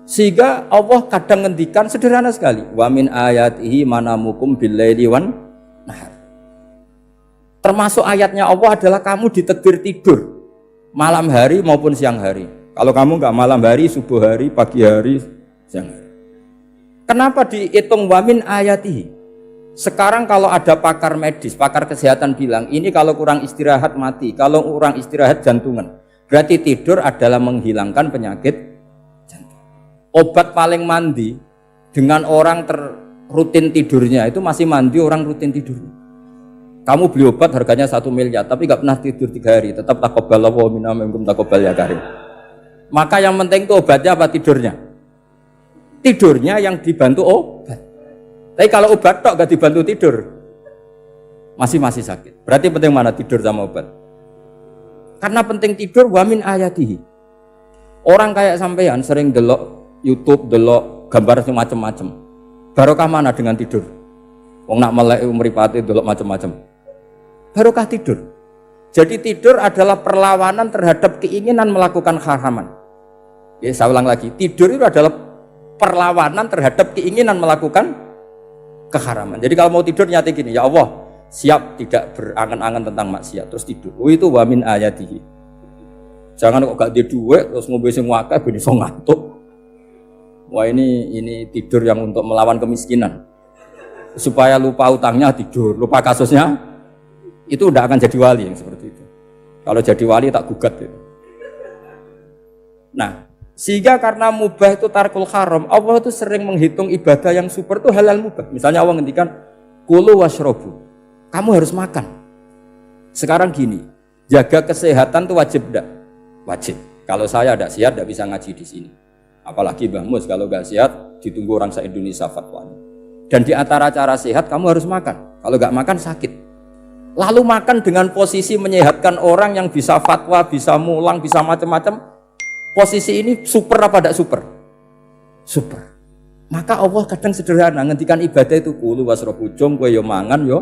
Sehingga Allah kadang ngendikan sederhana sekali. Wa min ayatihi manamukum billaili wan nahar. Termasuk ayatnya Allah adalah kamu ditakdir tidur malam hari maupun siang hari. Kalau kamu enggak malam hari, subuh hari, pagi hari, siang hari. Kenapa dihitung wa min ayatihi? Sekarang kalau ada pakar medis, pakar kesehatan bilang, ini kalau kurang istirahat mati, kalau kurang istirahat jantungan. Berarti tidur adalah menghilangkan penyakit jantung. Obat paling mandi dengan orang rutin tidurnya, itu masih mandi orang rutin tidur. Kamu beli obat harganya 1 miliar, tapi gak pernah tidur 3 hari, tetap taqabbalallahu minna minkum taqabbal ya karim. Maka yang penting itu obatnya apa tidurnya? Tidurnya yang dibantu obat. Tapi kalau obat tok gak dibantu tidur, masih sakit. Berarti penting mana tidur sama obat? Karena penting tidur wa min ayatihi. Orang kayak sampean sering delok YouTube, delok gambar macam-macam. Barokah mana dengan tidur? Wong nak melek mripate delok macam-macam. Barokah tidur. Jadi tidur adalah perlawanan terhadap keinginan melakukan haraman. Ya, saya ulang lagi, tidur itu adalah perlawanan terhadap keinginan melakukan keharaman. Jadi kalau mau tidur nyati gini, ya Allah siap tidak berangan-angan tentang maksiat terus tidur. Oh itu wa min ayatihi. Jangan kok gak di duit terus ngombe sing akeh ben iso ngantuk. Wah ini tidur yang untuk melawan kemiskinan. Supaya lupa utangnya tidur, lupa kasusnya, itu udah akan jadi wali yang seperti itu. Kalau jadi wali tak gugat gitu. Nah, sehingga karena mubah itu tarkul haram, Allah itu sering menghitung ibadah yang super itu halal mubah. Misalnya Allah ngendikan kulu washrobu, kamu harus makan. Sekarang gini, jaga kesehatan itu wajib enggak? Wajib. Kalau saya tidak sehat tidak bisa ngaji di sini. Apalagi Mbah Mus kalau nggak sehat ditunggu orang se-Indonesia fatwanya. Dan di antara cara sehat kamu harus makan. Kalau nggak makan sakit. Lalu makan dengan posisi menyehatkan orang yang bisa fatwa, bisa mulang, bisa macam-macam. Posisi ini super apa tidak super? Super. Maka Allah kadang sederhana ngendikan ibadah itu kulu wasrobu jom gue yo mangan yo.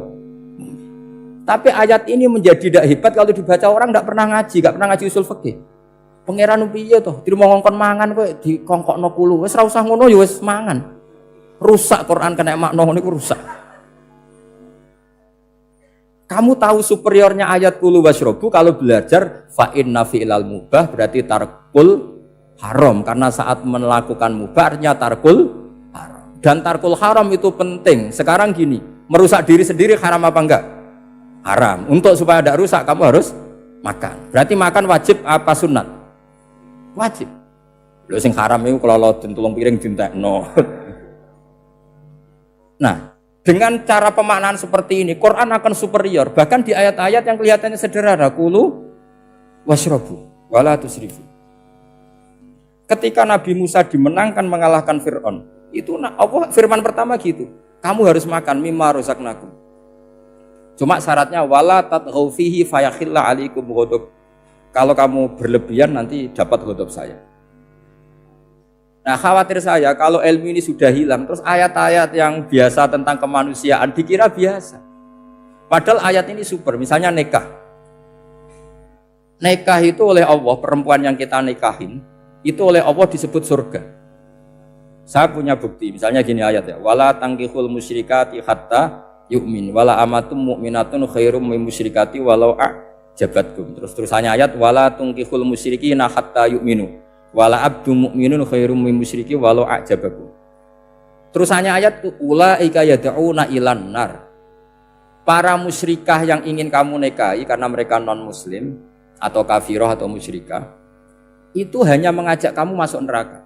Tapi ayat ini menjadi tidak hebat kalau dibaca orang tidak pernah ngaji, nggak pernah ngaji usul fikih. Pangeran piye toh? Di rumah ngongkon mangan kowe dikongkokno kulu. Wis ora usah ngono ya wis mangan. Rusak Quran kena makna niku rusak. Kamu tahu superiornya ayat kulu washrobu kalau belajar fa inna fi'lal mubah berarti tarkul haram karena saat melakukan mubah artinya tarkul haram. Dan tarkul haram itu penting. Sekarang gini, merusak diri sendiri haram apa enggak? Haram. Untuk supaya tidak rusak kamu harus makan. Berarti makan wajib apa sunat? Wajib. Lho sing haram itu kalau tulung piring dintekno. Nah, dengan cara pemaknaan seperti ini, Quran akan superior. Bahkan di ayat-ayat yang kelihatannya sederhana, kulu washrobu, wala tusrifu. Ketika Nabi Musa dimenangkan mengalahkan Fir'aun, itu Allah firman pertama gitu, kamu harus makan mimma rozaqnakum. Cuma syaratnya wala tatghaw fihi fayakhilla alaikum ghadab. Kalau kamu berlebihan nanti dapat ghadab saya. Nah khawatir saya kalau ilmu ini sudah hilang terus ayat-ayat yang biasa tentang kemanusiaan dikira biasa. Padahal ayat ini super, misalnya nikah. Nikah itu oleh Allah, perempuan yang kita nikahin itu oleh Allah disebut surga. Saya punya bukti, misalnya gini ayat ya, wala tangkihul musyrikati hatta yu'min wala amatum mu'minatun khairum min musyrikati walau a'jabatkum. Terusannya ayat wala tangkihul musyrikina hatta yu'minu wala abdu mu'minun khairum min musyriki walau a'jabakum. Terusannya ayat ulaika yad'una ilan nar. Para musyrikah yang ingin kamu nikahi karena mereka non muslim atau kafirah atau musyrikah itu hanya mengajak kamu masuk neraka.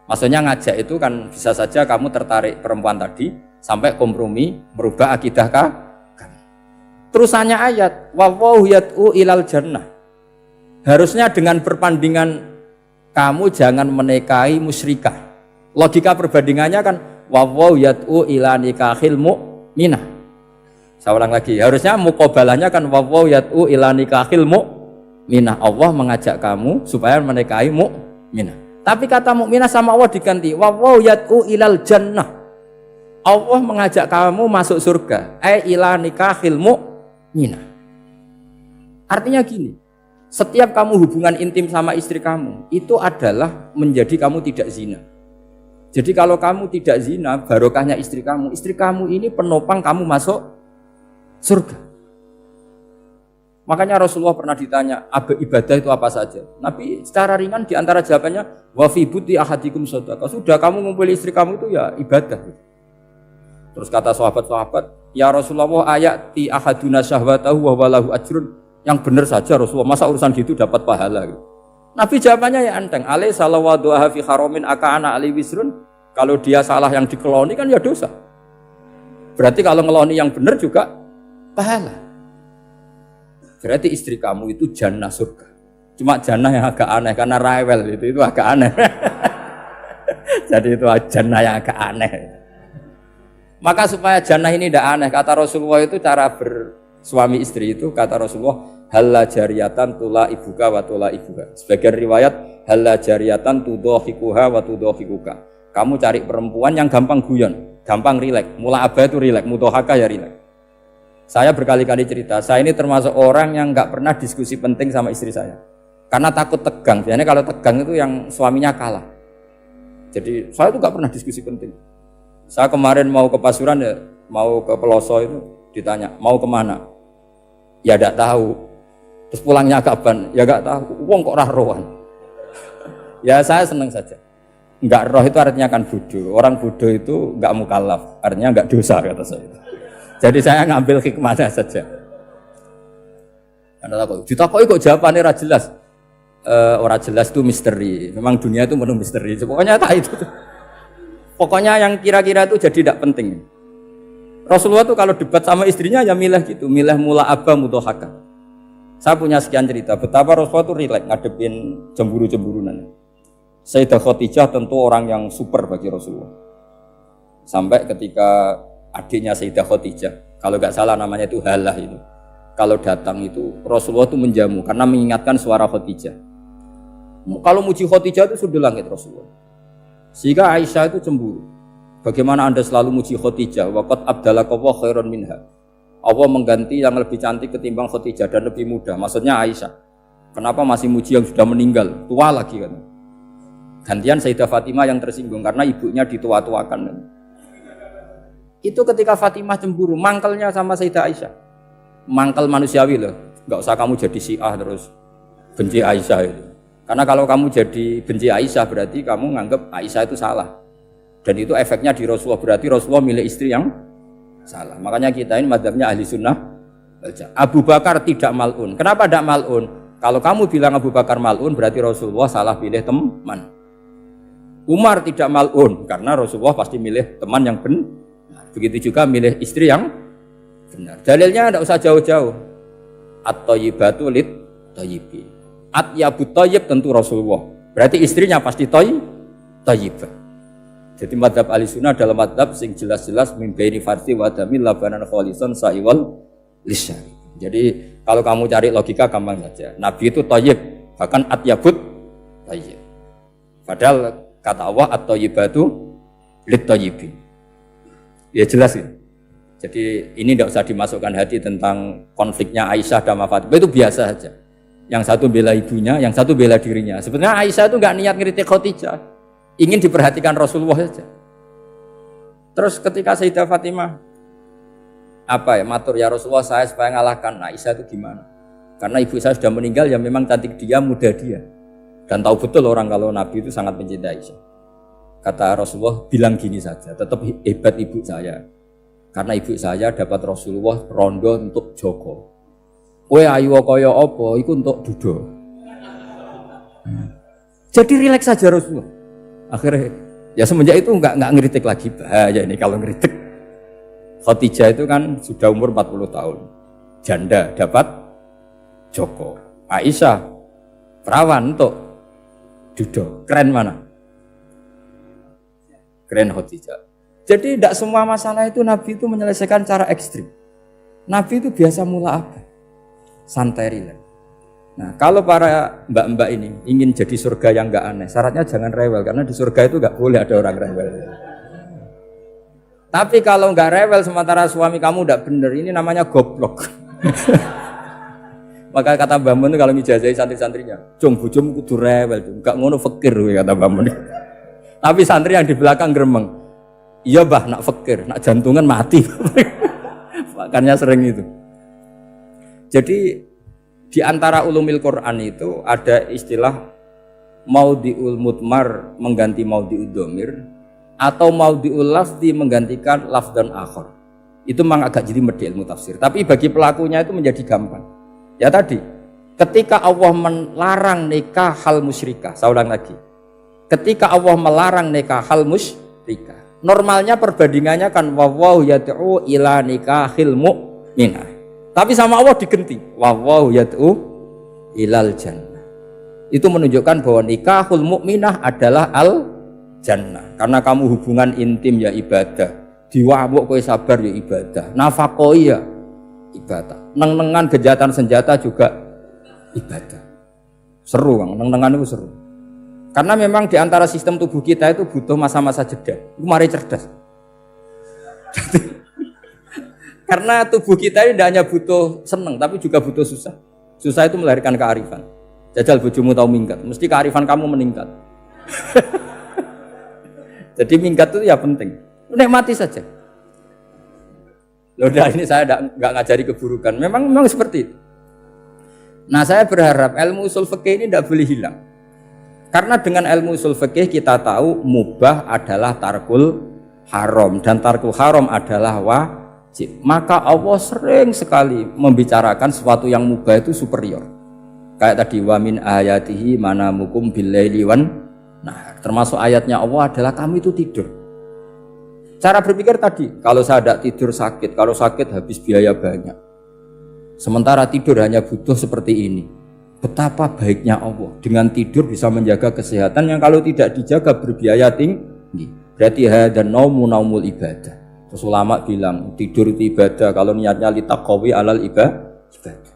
Maksudnya ngajak itu kan bisa saja kamu tertarik perempuan tadi sampai kompromi merubah akidah kamu. Terusannya ayat wallahu yad'u ilal jannah. Harusnya dengan berpandingan kamu jangan menikahi musyrikah. Logika perbandingannya kan wallahu yad'u ila nikahil mu'minah. Saya ulang lagi, harusnya muqabalahnya kan wallahu yad'u ila nikahil mu'minah. Allah mengajak kamu supaya menikahi mu'minah. Tapi kata mukminah sama Allah diganti wallahu yad'u ilal jannah. Allah mengajak kamu masuk surga. Ila nikahil mu'minah. Artinya gini, setiap kamu hubungan intim sama istri kamu itu adalah menjadi kamu tidak zina. Jadi kalau kamu tidak zina, barokahnya istri kamu ini penopang kamu masuk surga. Makanya Rasulullah pernah ditanya, ibadah itu apa saja? Nabi secara ringan diantara jawabannya, wa fi buti ahadikum shadaqah. Sudah kamu ngumpul istri kamu itu ya ibadah. Terus kata sahabat-sahabat, ya Rasulullah ayati ahaduna syahwatahu wa walahu ajrun. Yang benar saja Rasulullah, masa urusan gitu dapat pahala gitu. Nabi jawabannya ya enteng, alai salawaduha fi haramin aka'ana ali wisrun. Kalau dia salah yang dikeloni kan ya dosa. Berarti kalau ngeloni yang benar juga pahala. Berarti istri kamu itu jannah surga. Cuma jannah yang agak aneh karena rewel itu agak aneh. Jadi itu jannah yang agak aneh. Maka supaya jannah ini tidak aneh, kata Rasulullah itu cara bersuami istri itu, kata Rasulullah halla jariyatan tula ibuka wa tula ibuka. Sebagian riwayat halla jariyatan tudhahikuha wa tudhahikuka. Kamu cari perempuan yang gampang guyon, gampang rileks. Mula abah itu rileks, mudhahaka ya rileks. Saya berkali-kali cerita, saya ini termasuk orang yang nggak pernah diskusi penting sama istri saya. Karena takut tegang. Biasanya kalau tegang itu yang suaminya kalah. Jadi saya itu nggak pernah diskusi penting. Saya kemarin mau ke Pasuruan ya, mau ke Peloso itu ditanya, mau kemana? Ya tidak tahu. Terus pulangnya kapan? Ya enggak tahu. Wong kok ora rohan. Ya saya senang saja. Enggak roh itu artinya kan bodoh. Orang bodoh itu enggak mukallaf, artinya enggak dosa kata saya. Jadi saya ngambil hikmahnya saja. Anda takut. Ditakoki kok jawabannya ora jelas. Ora jelas itu misteri. Memang dunia itu penuh misteri. Pokoknya tak itu. Pokoknya yang kira-kira itu jadi tidak penting. Rasulullah tuh kalau debat sama istrinya ya milih gitu, milih mula abah mutohaka. Saya punya sekian cerita betapa Rasulullah tuh rileks ngadepin cemburu-cemburunan. Sayyidah Khadijah tentu orang yang super bagi Rasulullah. Sampai ketika adiknya Sayyidah Khadijah, kalau nggak salah namanya itu Halah itu, kalau datang itu Rasulullah tuh menjamu karena mengingatkan suara Khadijah. Kalau muji Khadijah itu sudah langit Rasulullah. Sehingga Aisyah itu cemburu. Bagaimana Anda selalu muji Khadijah? Waqad abdalakallahu khairan minha. Allah mengganti yang lebih cantik ketimbang Khadijah dan lebih muda. Maksudnya Aisyah. Kenapa masih muji yang sudah meninggal? Tua lagi kan. Gantian Sayyidah Fatimah yang tersinggung karena ibunya ditua-tuakan. Itu ketika Fatimah cemburu, mangkelnya sama Sayyidah Aisyah. Mangkel manusiawi loh. Enggak usah kamu jadi Syiah terus benci Aisyah itu. Karena kalau kamu jadi benci Aisyah berarti kamu nganggap Aisyah itu salah. Dan itu efeknya di Rasulullah, berarti Rasulullah milih istri yang salah. Makanya kita ini mazhabnya ahli sunnah. Abu Bakar tidak mal'un. Kenapa tidak mal'un? Kalau kamu bilang Abu Bakar mal'un berarti Rasulullah salah pilih teman. Umar tidak mal'un karena Rasulullah pasti milih teman yang benar. Begitu juga milih istri yang benar. Dalilnya tidak usah jauh-jauh. At-thayyibatu lit-thayyibi. At-yabut thayyib tentu Rasulullah. Berarti istrinya pasti thayyibah. Jadi madhab ahli sunnah dalam madhab sing jelas-jelas min baini farsi wa damil labanan khalisan sa'iwal lisyari. Jadi kalau kamu cari logika gampang saja. Nabi itu thayyib, bahkan atyabut thayyib. Padahal kata Allah at-thayyibatu lit-thayyibi. Ya jelas ya. Jadi ini tidak usah dimasukkan hati tentang konfliknya Aisyah dan Fatimah, itu biasa saja. Yang satu bela ibunya, yang satu bela dirinya. Sebenarnya Aisyah itu enggak niat ngeritik Khadijah. Ingin diperhatikan Rasulullah saja. Terus ketika Sayyidah Fatimah matur ya Rasulullah saya supaya ngalahkan Aisyah itu gimana? Karena ibu saya sudah meninggal ya memang cantik dia, muda dia. Dan tahu betul orang kalau Nabi itu sangat mencintai Aisyah. Kata Rasulullah bilang gini saja, tetap hebat ibu saya. Karena ibu saya dapat Rasulullah rondo untuk Joko. Kowe ayu kaya apa iku untuk dudo. Jadi rileks saja Rasulullah. Akhirnya ya semenjak itu enggak ngeritik lagi, bahaya ini kalau ngeritik. Khadijah itu kan sudah umur 40 tahun. Janda dapat Joko. Aisyah perawan untuk dudo. Keren mana? Keren Khadijah. Jadi tidak semua masalah itu Nabi itu menyelesaikan cara ekstrim. Nabi itu biasa mula apa? Santai rileks. Nah, kalau para mbak-mbak ini ingin jadi surga yang enggak aneh, syaratnya jangan rewel karena di surga itu enggak boleh ada orang rewel. Tapi kalau enggak rewel sementara suami kamu enggak bener, ini namanya goblok. Maka kata Mbah Mun kalau ngijazahi santri-santrinya, "Cung bojomu kudu rewel, cung. Enggak ngono fakir," kata Mbah Mun. Tapi santri yang di belakang gremeng, "Iya, Mbah, nak fakir, nak jantungan mati." Makanya sering itu. Jadi di antara ulumil Quran itu ada istilah maudhi'ul mudmar mengganti maudhi'ud dhamir atau maudhi'ul lafzi menggantikan lafdan akhar. Itu memang agak jadi medi ilmu tafsir. Tapi bagi pelakunya itu menjadi gampang. Ya tadi, ketika Allah melarang nikah hal musyrikah, saya ulang lagi. Ketika Allah melarang nikah hal musyrikah, normalnya perbandingannya kan wallahu yad'u ila nikahil mu'minah. Tapi sama Allah digenti, wallahu yad'u ilal jannah. Itu menunjukkan bahwa nikahul mukminah adalah al jannah. Karena kamu hubungan intim ya ibadah. Diwamuk kowe sabar ya ibadah. Nafaqah ya ibadah. Neng-nengan gejatan senjata juga ibadah. Seru Bang, neng-nengan itu seru. Karena memang di antara sistem tubuh kita itu butuh masa-masa jeda. Itu mari cerdas. Karena tubuh kita ini tidak hanya butuh seneng, tapi juga butuh susah. Susah itu melahirkan kearifan. Jajal bojomu tahu minggat, mesti kearifan kamu meningkat. Jadi minggat itu ya penting. Nikmati saja. Loh, ini saya nggak ngajari keburukan. Memang seperti itu. Nah, saya berharap ilmu usul fikih ini tidak boleh hilang. Karena dengan ilmu usul fikih kita tahu mubah adalah tarkul haram dan tarkul haram adalah wajib. Maka Allah sering sekali membicarakan sesuatu yang mubah itu superior. Kayak tadi wa min ayatihi manamukum billaili wan nahar. Termasuk ayatnya Allah adalah kamu itu tidur. Cara berpikir tadi, kalau saya tidak tidur sakit, kalau sakit habis biaya banyak. Sementara tidur hanya butuh seperti ini. Betapa baiknya Allah dengan tidur bisa menjaga kesehatan yang kalau tidak dijaga berbiaya tinggi. Berarti dan naumul ibadah. Terus ulama bilang tidur itu ibadah kalau niatnya litaqawi alal ibadah.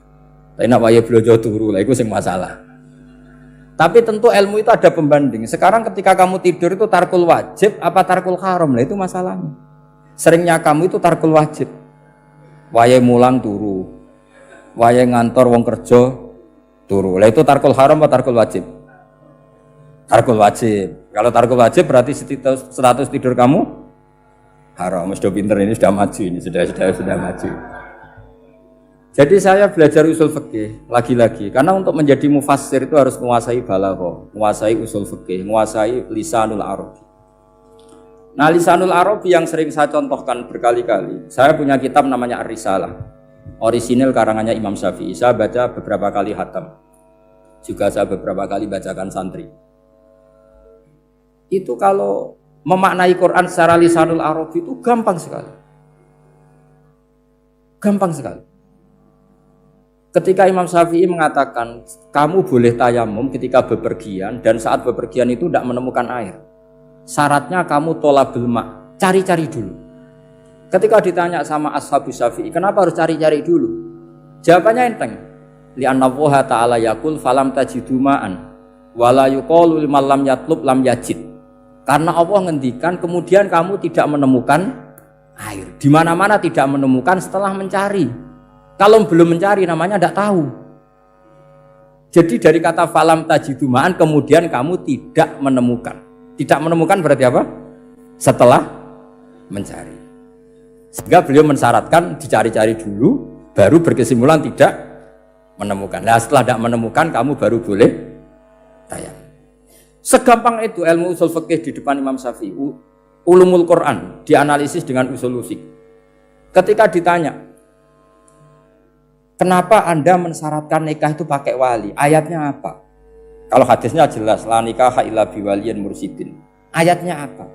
Tapi nak waya blojo turu lah itu sing masalah. Tapi tentu ilmu itu ada pembanding. Sekarang ketika kamu tidur itu tarkul wajib apa tarkul haram lah itu masalahnya. Seringnya kamu itu tarkul wajib. Waya mulang turu. Waya ngantor wong kerja turu. Lah itu tarkul haram atau tarkul wajib? Tarkul wajib. Kalau tarkul wajib berarti status tidur kamu haram. Sudah pinter ini sudah maju ini sudah maju. Jadi saya belajar usul fikih lagi-lagi karena untuk menjadi mufassir itu harus menguasai balaghah, menguasai usul fikih, menguasai lisanul arabi. Nah, lisanul arabi yang sering saya contohkan berkali-kali. Saya punya kitab namanya Ar-Risalah. Orisinil karangannya Imam Syafi'i. Saya baca beberapa kali khatam. Juga saya beberapa kali bacakan santri. Itu kalau memaknai Quran secara lisanul arabi itu gampang sekali. Gampang sekali. Ketika Imam Syafi'i mengatakan kamu boleh tayamum ketika bepergian dan saat bepergian itu tidak menemukan air. Syaratnya kamu tolabul ma', cari-cari dulu. Ketika ditanya sama ashabus Syafi'i, kenapa harus cari-cari dulu? Jawabannya enteng. Li'anna Allah ta'ala yaqul falam tajidu ma'an wala yuqalu liman lam yatlub lam yajid. Karena Allah ngendikan kemudian kamu tidak menemukan air. Di mana-mana tidak menemukan setelah mencari. Kalau belum mencari namanya tidak tahu. Jadi dari kata falam tajidu ma'an kemudian kamu tidak menemukan. Tidak menemukan berarti apa? Setelah mencari. Sehingga beliau mensyaratkan dicari-cari dulu baru berkesimpulan tidak menemukan. Nah, setelah tidak menemukan kamu baru boleh tayang. Segampang itu ilmu usul fikih di depan Imam Syafi'i. Ulumul Quran dianalisis dengan usul fiqh. Ketika ditanya kenapa Anda mensyaratkan nikah itu pakai wali? Ayatnya apa? Kalau hadisnya jelas, la nikaha illa biwaliyin mursyidin. Ayatnya apa?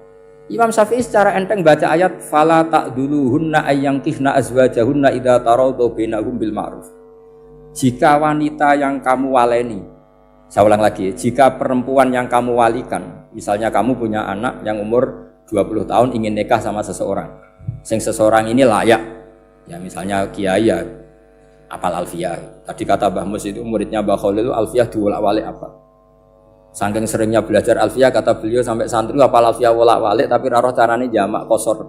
Imam Syafi'i secara enteng baca ayat fala ta'duluhunna ayyankihna azwajahunna idza tarawdu bainahum bil ma'ruf. Jika wanita yang kamu waleni, saya ulang lagi, jika perempuan yang kamu walikan, misalnya kamu punya anak yang umur 20 tahun ingin nikah sama seseorang. Seseorang ini layak. Ya misalnya kiai ya apal alfiyah. Tadi kata Mbah Mus itu muridnya Mbah Khalil itu alfiyah diwolak-walik apa. Saking seringnya belajar alfiyah kata beliau sampai santri apal alfiyah wolak-walik tapi roh carane jamak kosor.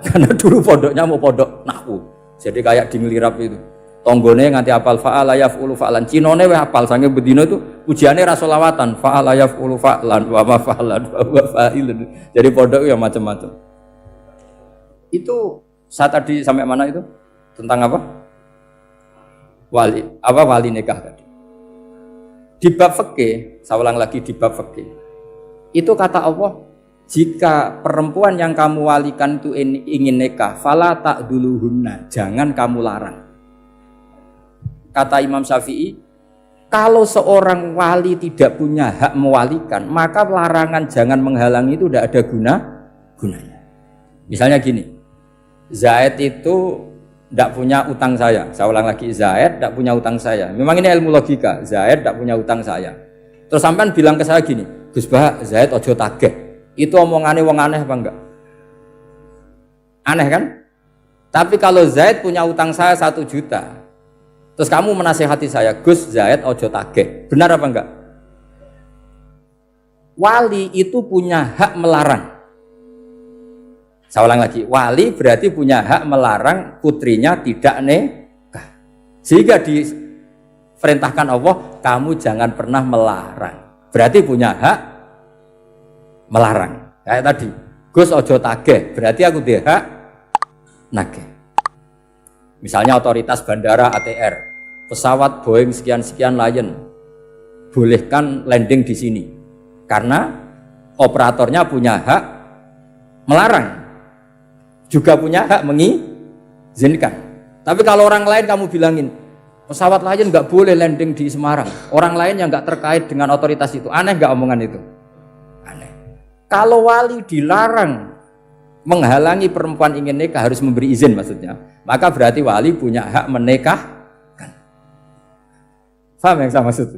Karena dulu pondoknya mau pondok nahwu. Jadi kayak di ngelirap itu. Tonggone nganti apal fa'ala yaf'ulu fa'lan. Cinone weh apal saking bedino itu ujiane ra selawatan fa'ala yaf'ulu fa'lan wa ma fa'lan wa fa'ilun. Jadi pondok ya macam-macam. Itu saat tadi sampai mana itu? Tentang apa? Wali nikah tadi. Di bab fikih, saya ulang lagi di bab fikih. Itu kata Allah, jika perempuan yang kamu walikan itu ingin nikah, fala ta'duluhunna, jangan kamu larang. Kata Imam Syafi'i, kalau seorang wali tidak punya hak mewalikan, maka larangan jangan menghalangi itu tidak ada gunanya. Misalnya gini, Zaid itu tidak punya utang saya ulang lagi, Zaid tidak punya utang saya. Memang ini ilmu logika, Zaid tidak punya utang saya. Terus sampean bilang ke saya gini, Gus Bah, Zaid ojo tagih. Itu omongannya wong aneh apa enggak? Aneh kan? Tapi kalau Zaid punya utang saya 1 juta, terus kamu menasihati saya, Gus Zaid ojo tagih, benar apa enggak? Wali itu punya hak melarang. Saya ulang lagi, wali berarti punya hak melarang putrinya tidak nikah. Sehingga diperintahkan Allah, kamu jangan pernah melarang. Berarti punya hak melarang. Kayak tadi, Gus ojo tagih, berarti aku hak nagih. Misalnya otoritas bandara ATR, pesawat Boeing sekian-sekian Lion bolehkan landing di sini karena operatornya punya hak melarang, juga punya hak mengizinkan. Tapi kalau orang lain kamu bilangin pesawat Lion nggak boleh landing di Semarang, orang lain yang nggak terkait dengan otoritas itu, aneh nggak omongan itu? Aneh. Kalau wali dilarang menghalangi perempuan ingin nikah harus memberi izin maksudnya, maka berarti wali punya hak menikahkan. Paham yang saya maksud?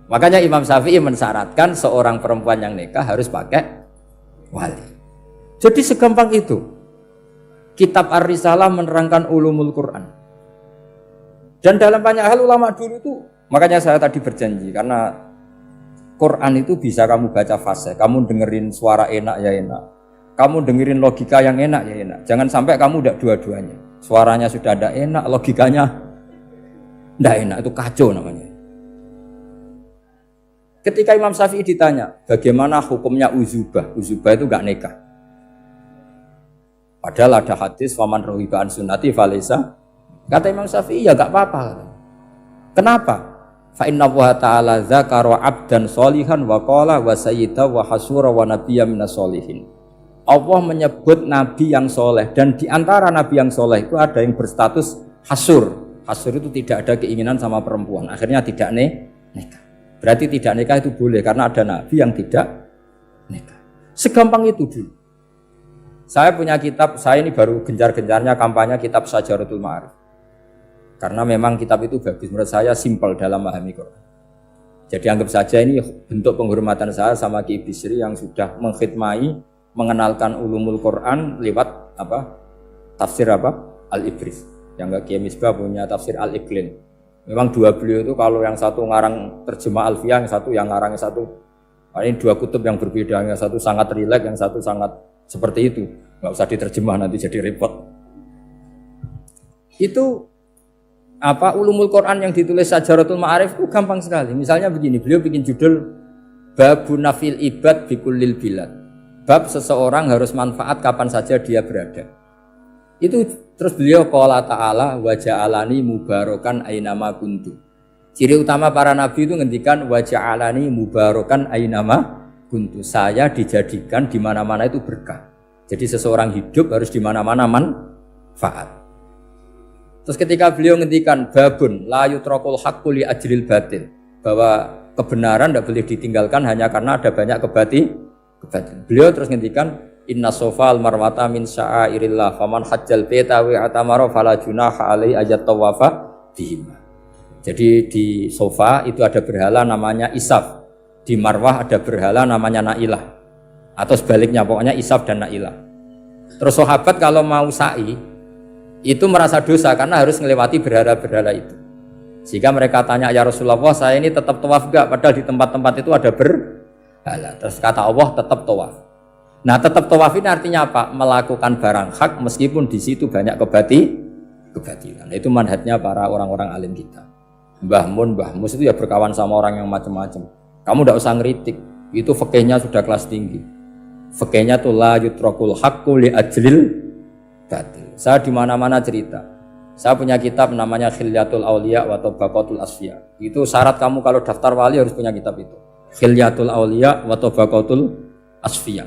Makanya Imam Syafi'i mensyaratkan seorang perempuan yang nikah harus pakai wali. Jadi segampang itu. Kitab Ar-Risalah menerangkan ulumul Quran. Dan dalam banyak hal ulama dulu itu, makanya saya tadi berjanji karena Quran itu bisa kamu baca fase, kamu dengerin suara enak ya enak, kamu dengerin logika yang enak ya enak. Jangan sampai kamu udah dua-duanya. Suaranya sudah ada enak, logikanya tidak enak, itu kacau namanya. Ketika Imam Syafi'i ditanya, bagaimana hukumnya uzubah? Uzubah itu enggak nikah. Padahal ada hadis faman rohiba an sunnati falaysa. Kata Imam Syafi'i ya enggak apa-apa. Kenapa? Fa inna Allah ta'ala dzakara 'abdan sholihan wa qala wa sayyida wa hasura wa nabiyya minas sholihin. Allah menyebut nabi yang soleh, dan di antara nabi yang soleh itu ada yang berstatus hasur. Hasur itu tidak ada keinginan sama perempuan, akhirnya tidak nikah. Berarti tidak nikah itu boleh karena ada nabi yang tidak nikah. Segampang itu dulu. Saya punya kitab, saya ini baru gencar-gencarnya kampanye kitab Syajaratul Ma'arif. Karena memang kitab itu bagus, menurut saya simpel dalam memahami Quran. Jadi anggap saja ini bentuk penghormatan saya sama Ki Bisri yang sudah mengkhidmai, mengenalkan ulumul Quran lewat tafsir Al-Ibris. Yang Kiai Misbah punya tafsir Al-Iqlin. Memang dua beliau itu kalau yang satu ngarang terjemah Alfiyah, yang satu yang ngarang satu. Ini dua kutub yang berbeda, yang satu sangat rileks, yang satu sangat seperti itu. Nggak usah diterjemah nanti jadi repot. Itu ulumul Quran yang ditulis Syajaratul Ma'arif itu gampang sekali. Misalnya begini, beliau bikin judul Babun Nafil Ibad Bikullil Bilad. Bab seseorang harus manfaat kapan saja dia berada. Itu terus beliau qala ta'ala wa ja'alani mubarakan ainama kuntu. Ciri utama para nabi itu ngendikan wa ja'alani mubarakan ainama kuntu. Saya dijadikan di mana-mana itu berkah. Jadi seseorang hidup harus di mana-mana manfaat. Terus ketika beliau ngendikan babun la yutrakul haqqu li ajril batil, bahwa kebenaran tidak boleh ditinggalkan hanya karena ada banyak kebatilan. Beliau terus ngendikan inna sofal marwata min sya'airillah faman hajjal baita wa atamara fala junaha alaihi ayat tawafa bihima. Jadi di Sofa itu ada berhala namanya Isaf, di Marwah ada berhala namanya Nailah, atau sebaliknya pokoknya Isaf dan Nailah. Terus sahabat kalau mau sa'i itu merasa dosa karena harus melewati berhala-berhala itu, sehingga mereka tanya ya Rasulullah, saya ini tetap tawaf gak? Padahal di tempat-tempat itu ada berhala. Terus kata Allah tetap tawaf. Nah tetap tawaf ini artinya apa? Melakukan barang hak meskipun di situ banyak kebatilan. Itu manhajnya para orang-orang alim kita. Mbah Mun, Mbah Mus itu ya berkawan sama orang yang macam-macam. Kamu tidak usah ngeritik, itu fikihnya sudah kelas tinggi. Fikihnya tuh la yutrakul haqqu li ajlil batil. Saya di mana-mana cerita. Saya punya kitab namanya Khilyatul Auliya wa Tabaqatul Asfiya. Itu syarat kamu kalau daftar wali harus punya kitab itu. Khilyatul Auliya wa Tabaqatul Asfiya.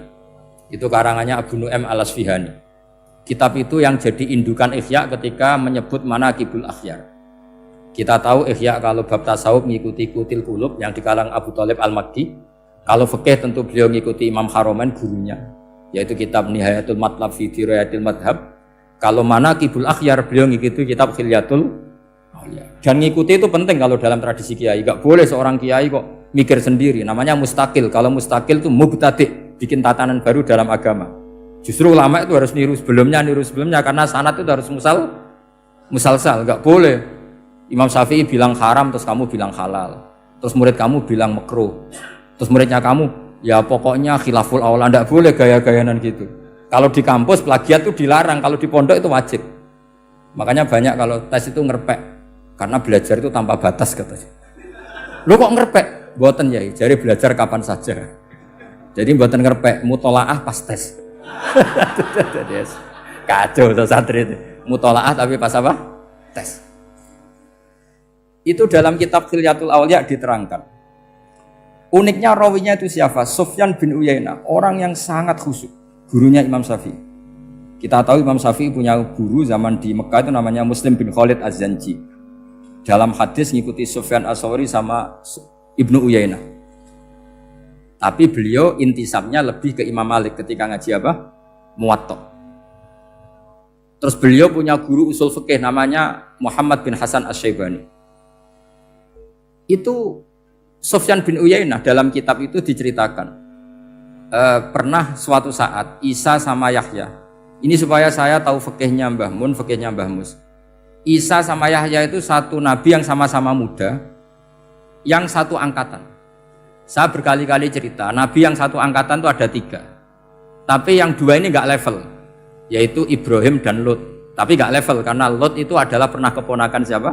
Itu karangannya Abu Nu'aim Al-Asfihani. Kitab itu yang jadi indukan Ihya ketika menyebut manaqibul akhyar. Kita tahu Ihya kalau bab tasawuf mengikuti Kutil Qulub yang dikalang Abu Thalib Al-Makki. Kalau fikih tentu beliau mengikuti Imam Haromen gurunya, yaitu kitab Nihayatul Matlab fi Dirayatil Madhab. Kalau manaqibul akhyar beliau mengikuti kitab Khilyatul Auliya. Dan mengikuti itu penting kalau dalam tradisi kiai. Enggak boleh seorang kiai kok mikir sendiri, namanya mustakil. Kalau mustakil itu mubtadi', bikin tatanan baru dalam agama. Justru ulama itu harus niru sebelumnya karena sanad itu harus musalsal, enggak boleh. Imam Syafi'i bilang haram terus kamu bilang halal. Terus murid kamu bilang makruh. Terus muridnya kamu ya pokoknya khilaful aula, enggak boleh gaya-gayanan gitu. Kalau di kampus plagiat itu dilarang, kalau di pondok itu wajib. Makanya banyak kalau tes itu ngerpek karena belajar itu tanpa batas katanya. Lu kok ngerpek? Mboten ya, jari belajar kapan saja. Jadi mboten ngerpek, mutolaah pas tes. Kacau tuh santri itu. Mutolaah tapi pas apa? Tes. Itu dalam kitab Khilyatul Awliya diterangkan. Uniknya rawinya itu siapa? Sufyan bin Uyainah, orang yang sangat khusyuk, gurunya Imam Syafi'i. Kita tahu Imam Syafi'i punya guru zaman di Mekah itu namanya Muslim bin Khalid Az-Zanji. Dalam hadis ngikuti Sufyan As-Sawri sama Ibnu Uyainah. Tapi beliau intisabnya lebih ke Imam Malik ketika ngaji apa? Muwatta. Terus beliau punya guru usul fikih namanya Muhammad bin Hasan Asy-Syaibani. Itu Sufyan bin Uyainah dalam kitab itu diceritakan pernah suatu saat Isa sama Yahya, ini supaya saya tahu fikihnya Mbah Mun, fikihnya Mbah Mus. Isa sama Yahya itu satu nabi yang sama-sama muda, yang satu angkatan. Saya berkali-kali cerita, nabi yang satu angkatan itu ada 3, tapi yang 2 ini nggak level, yaitu Ibrahim dan Lut. Tapi nggak level karena Lut itu adalah pernah keponakan siapa?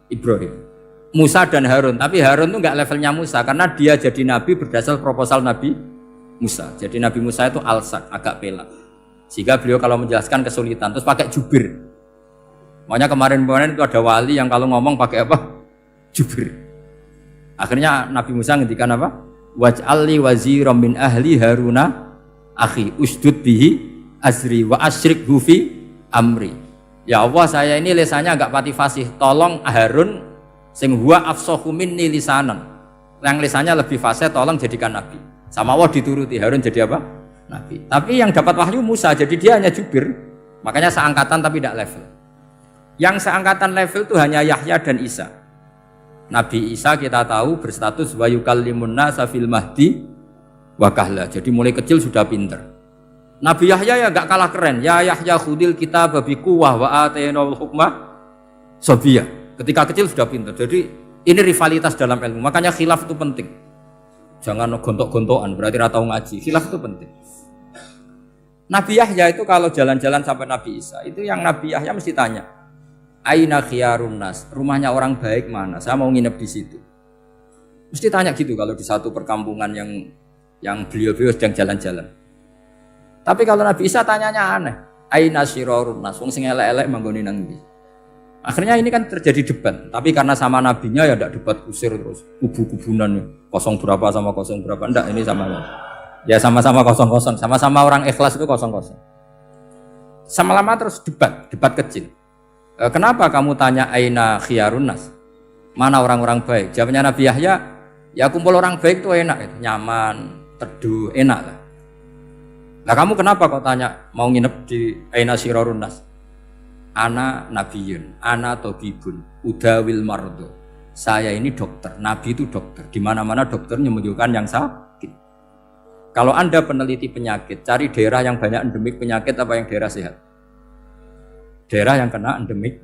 Ibrahim. Musa dan Harun, tapi Harun itu nggak levelnya Musa karena dia jadi nabi berdasar proposal Nabi Musa. Jadi Nabi Musa itu alsak, agak pelak, sehingga beliau kalau menjelaskan kesulitan, terus pakai jubir. Makanya kemarin-kemarin itu ada wali yang kalau ngomong pakai apa? Jubir. Akhirnya Nabi Musa ngendikan apa? Waj'alli waziran min ahli Haruna akhi usdud bihi azri wa asyrikhu fi amri. Ya Allah, saya ini lisannya agak pati fasih, tolong Harun sing huwa afsahu minni lisanan, yang lisannya lebih fasih tolong jadikan nabi. Sama Allah dituruti, Harun jadi apa? Nabi. Tapi yang dapat wahyu Musa, jadi dia hanya jubir. Makanya seangkatan tapi tidak level. Yang seangkatan level itu hanya Yahya dan Isa. Nabi Isa kita tahu berstatus wa yukallimun nasa fil mahdi wa kahla. Jadi mulai kecil sudah pinter. Nabi Yahya ya enggak kalah keren. Ya Yahya khudil kitab bi quwwah wa atainal hukma sabiyah. Ketika kecil sudah pintar. Jadi ini rivalitas dalam ilmu. Makanya khilaf itu penting. Jangan gontok-gontokan, berarti ratau ngaji. Khilaf itu penting. Nabi Yahya itu kalau jalan-jalan sampai Nabi Isa, itu yang Nabi Yahya mesti tanya, Aina khiyarun nas, rumahnya orang baik mana? Saya mau nginep di situ. Mesti tanya gitu kalau di satu perkampungan yang beliau-beliau sedang jalan-jalan. Tapi kalau Nabi Isa tanyanya aneh. Aina syirarun nas, wong sing elek-elek manggone nang ndi? Akhirnya ini kan terjadi debat, tapi karena sama nabinya ya tidak debat kusir terus kubu-kubunan, kosong berapa sama kosong berapa, enggak, ini sama ya sama-sama kosong-kosong, sama-sama orang ikhlas itu kosong-kosong. Sama lama terus debat kecil. Kenapa kamu tanya aina khiyarun nas? Mana orang-orang baik? Jawabnya Nabi Yahya, ya kumpul orang baik itu enak, nyaman, teduh, enak lah. Nah kamu kenapa kok tanya mau nginep di aina syirarun nas? Ana nabiyun, ana tobibun, udawil mardo. Saya ini dokter, nabi itu dokter. Di mana-mana dokter menyembuhkan yang sakit. Kalau Anda peneliti penyakit, cari daerah yang banyak endemik penyakit apa yang daerah sehat? Daerah yang kena endemik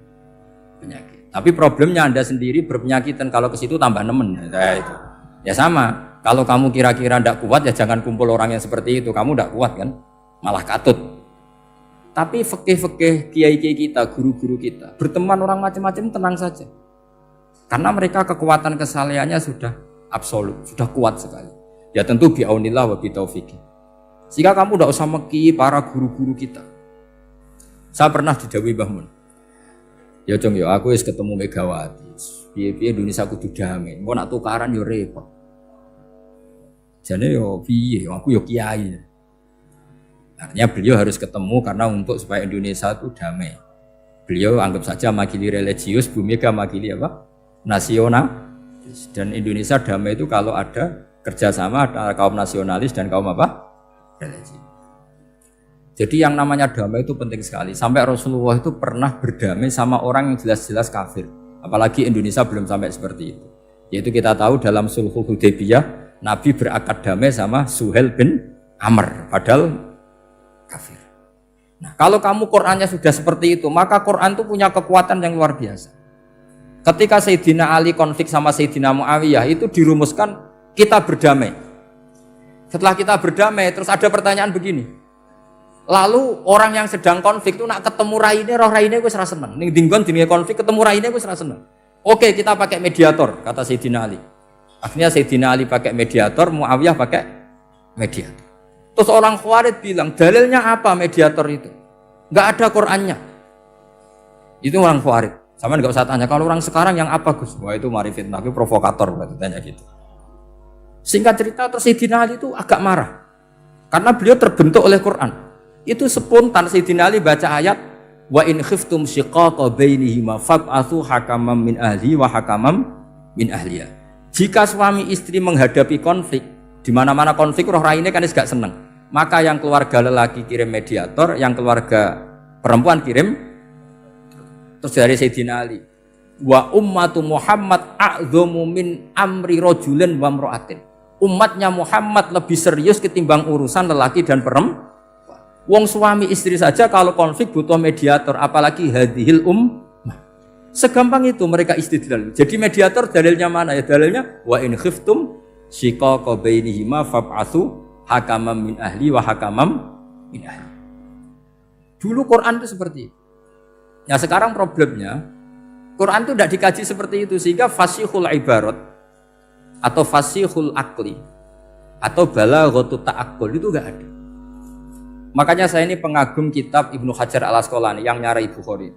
penyakit. Tapi problemnya Anda sendiri berpenyakit dan kalau ke situ tambah nemen. Itu. Ya sama. Kalau kamu kira-kira tidak kuat ya jangan kumpul orang yang seperti itu. Kamu tidak kuat kan? Malah katut. Tapi fikih-fikih kiai-kiai kita, guru-guru kita, berteman orang macam-macam tenang saja. Karena mereka kekuatan kesalehannya sudah absolut, sudah kuat sekali. Ya tentu bi'aunillah wa bitaufiqih. Sehingga kamu tidak usah meki para guru-guru kita. Saya pernah didhawuhi Mbah Mun. Ya Jong, ya aku wis ketemu Megawati. Piye-piye Indonesia kudu damai. Engko nak tukaran yo repot. Jane yo piye, aku yo kiai. Artinya beliau harus ketemu karena untuk supaya Indonesia itu damai. Beliau anggap saja makili religius, Bu Mega makili apa? Nasional. Dan Indonesia damai itu kalau ada kerjasama antara kaum nasionalis dan kaum apa? Religi. Jadi yang namanya damai itu penting sekali. Sampai Rasulullah itu pernah berdamai sama orang yang jelas-jelas kafir. Apalagi Indonesia belum sampai seperti itu. Yaitu kita tahu dalam Sulhul Hudaybiyah, Nabi berakad damai sama Suhail bin Amr. Padahal kafir. Nah, kalau kamu Qur'annya sudah seperti itu, maka Qur'an itu punya kekuatan yang luar biasa. Ketika Sayyidina Ali konflik sama Sayyidina Muawiyah, itu dirumuskan kita berdamai. Setelah kita berdamai, terus ada pertanyaan begini. Lalu orang yang sedang konflik itu nak ketemu raine, roh raine wis ra seneng. Ning dinggon jenenge konflik ketemu raine wis ra seneng. Oke, kita pakai mediator, kata Sayyidina Ali. Akhirnya Sayyidina Ali pakai mediator, Muawiyah pakai mediator. Terus orang Khawarij bilang, dalilnya apa mediator itu? Enggak ada Qur'annya. Itu orang Khawarij. Sama nggak usah tanya kalau orang sekarang yang apa Gus? Wah itu mari fitnah, itu provokator berarti tanya gitu. Singkat cerita terus Sayyidina Ali itu agak marah karena beliau terbentuk oleh Quran. Itu spontan Sayyidina Ali baca ayat wa in khiftum shiqaqa bainihima fab'atsu hakaman min ahli wa hakaman min ahliya. Jika suami istri menghadapi konflik, di mana-mana konflik roh raine kan gak seneng. Maka yang keluarga lelaki kirim mediator, yang keluarga perempuan kirim. Terus dari Sayyidina Ali, wa ummatu Muhammad a'dhamu min amri rajulin wa imra'atin. Umatnya Muhammad lebih serius ketimbang urusan lelaki dan perempuan. Wong suami istri saja kalau konflik butuh mediator, apalagi hadhil ummah. Segampang itu mereka istidlal. Jadi mediator dalilnya mana ya? Dalilnya wa in khiftum shiqaqa bainihima fab'atsu hakaman min ahli wa hakaman min ahli. Dulu Quran itu seperti itu. Ya sekarang problemnya Quran itu tidak dikaji seperti itu sehingga fasihul ibarat atau fasihul akli atau balaghatut ta'aqqul itu enggak ada. Makanya saya ini pengagum kitab Ibnu Hajar al-Asqalani yang nyari Bukhari.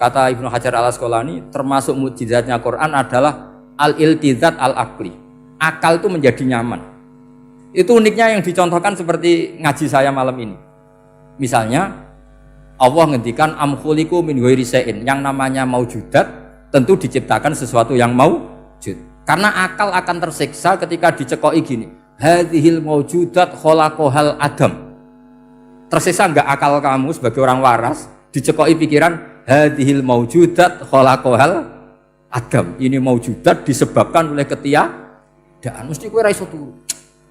Kata Ibnu Hajar al-Asqalani termasuk mukjizatnya Quran adalah al-iltizat al-aqli. Akal itu menjadi nyaman. Itu uniknya yang dicontohkan seperti ngaji saya malam ini. Misalnya Allah ngendikan am khuliqu min ghairi syai'in, yang namanya maujudat tentu diciptakan sesuatu yang maujud. Karena akal akan tersiksa ketika dicekoki gini, hadhil maujudat khalaqahal adam. Tersiksa enggak akal kamu sebagai orang waras dicekoki pikiran hadhil maujudat khalaqahal adam. Ini maujudat disebabkan oleh ketiadaan. Mesti kowe ra iso turu.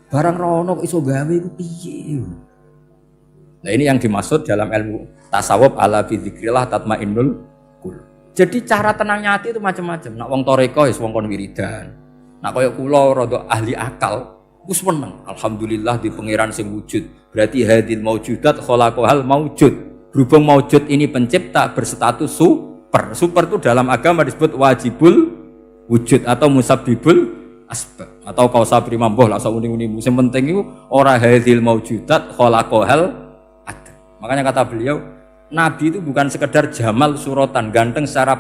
Barang rono kok iso gawe iku piye? Nah ini yang dimaksud dalam ilmu tasawuf ala bi dzikrillah tatmainnul qulub. Jadi cara tenangnya hati itu macam-macam. Nak wong toreko ya wong kon wiridan. Nak koyo kula rada ahli akal, wis meneng. Alhamdulillah di pangeran sing wujud. Berarti hadil maujudat khalaqahal maujud. Berhubung maujud ini pencipta berstatus super. Super itu dalam agama disebut wajibul wujud atau musabbibul asbab atau kausa primamboh lah sauni-uni. Sing penting iku ora hadil maujudat khalaqahal. Makanya kata beliau, Nabi itu bukan sekedar jamal suratan, ganteng secara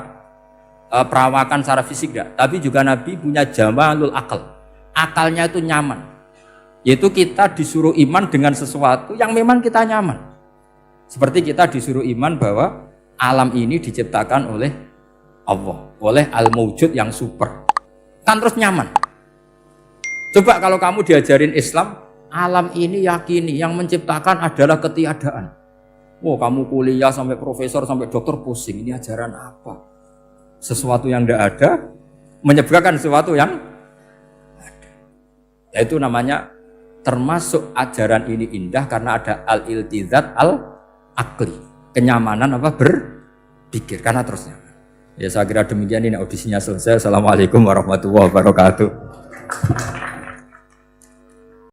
perawakan, secara fisik enggak, tapi juga Nabi punya jamalul akal. Akalnya itu nyaman. Yaitu kita disuruh iman dengan sesuatu yang memang kita nyaman. Seperti kita disuruh iman bahwa alam ini diciptakan oleh Allah, oleh al-mawjud yang super. Kan terus nyaman. Coba kalau kamu diajarin Islam, alam ini yakini yang menciptakan adalah ketiadaan. Wow, kamu kuliah sampai profesor sampai dokter pusing. Ini ajaran apa? Sesuatu yang tidak ada menyebabkan sesuatu yang ada. Yaitu namanya termasuk ajaran ini indah karena ada al-iltizat al-aqli. Kenyamanan apa? Berpikir karena terus nyaman. Ya saya kira demikian, ini audisinya selesai. Assalamualaikum warahmatullahi wabarakatuh.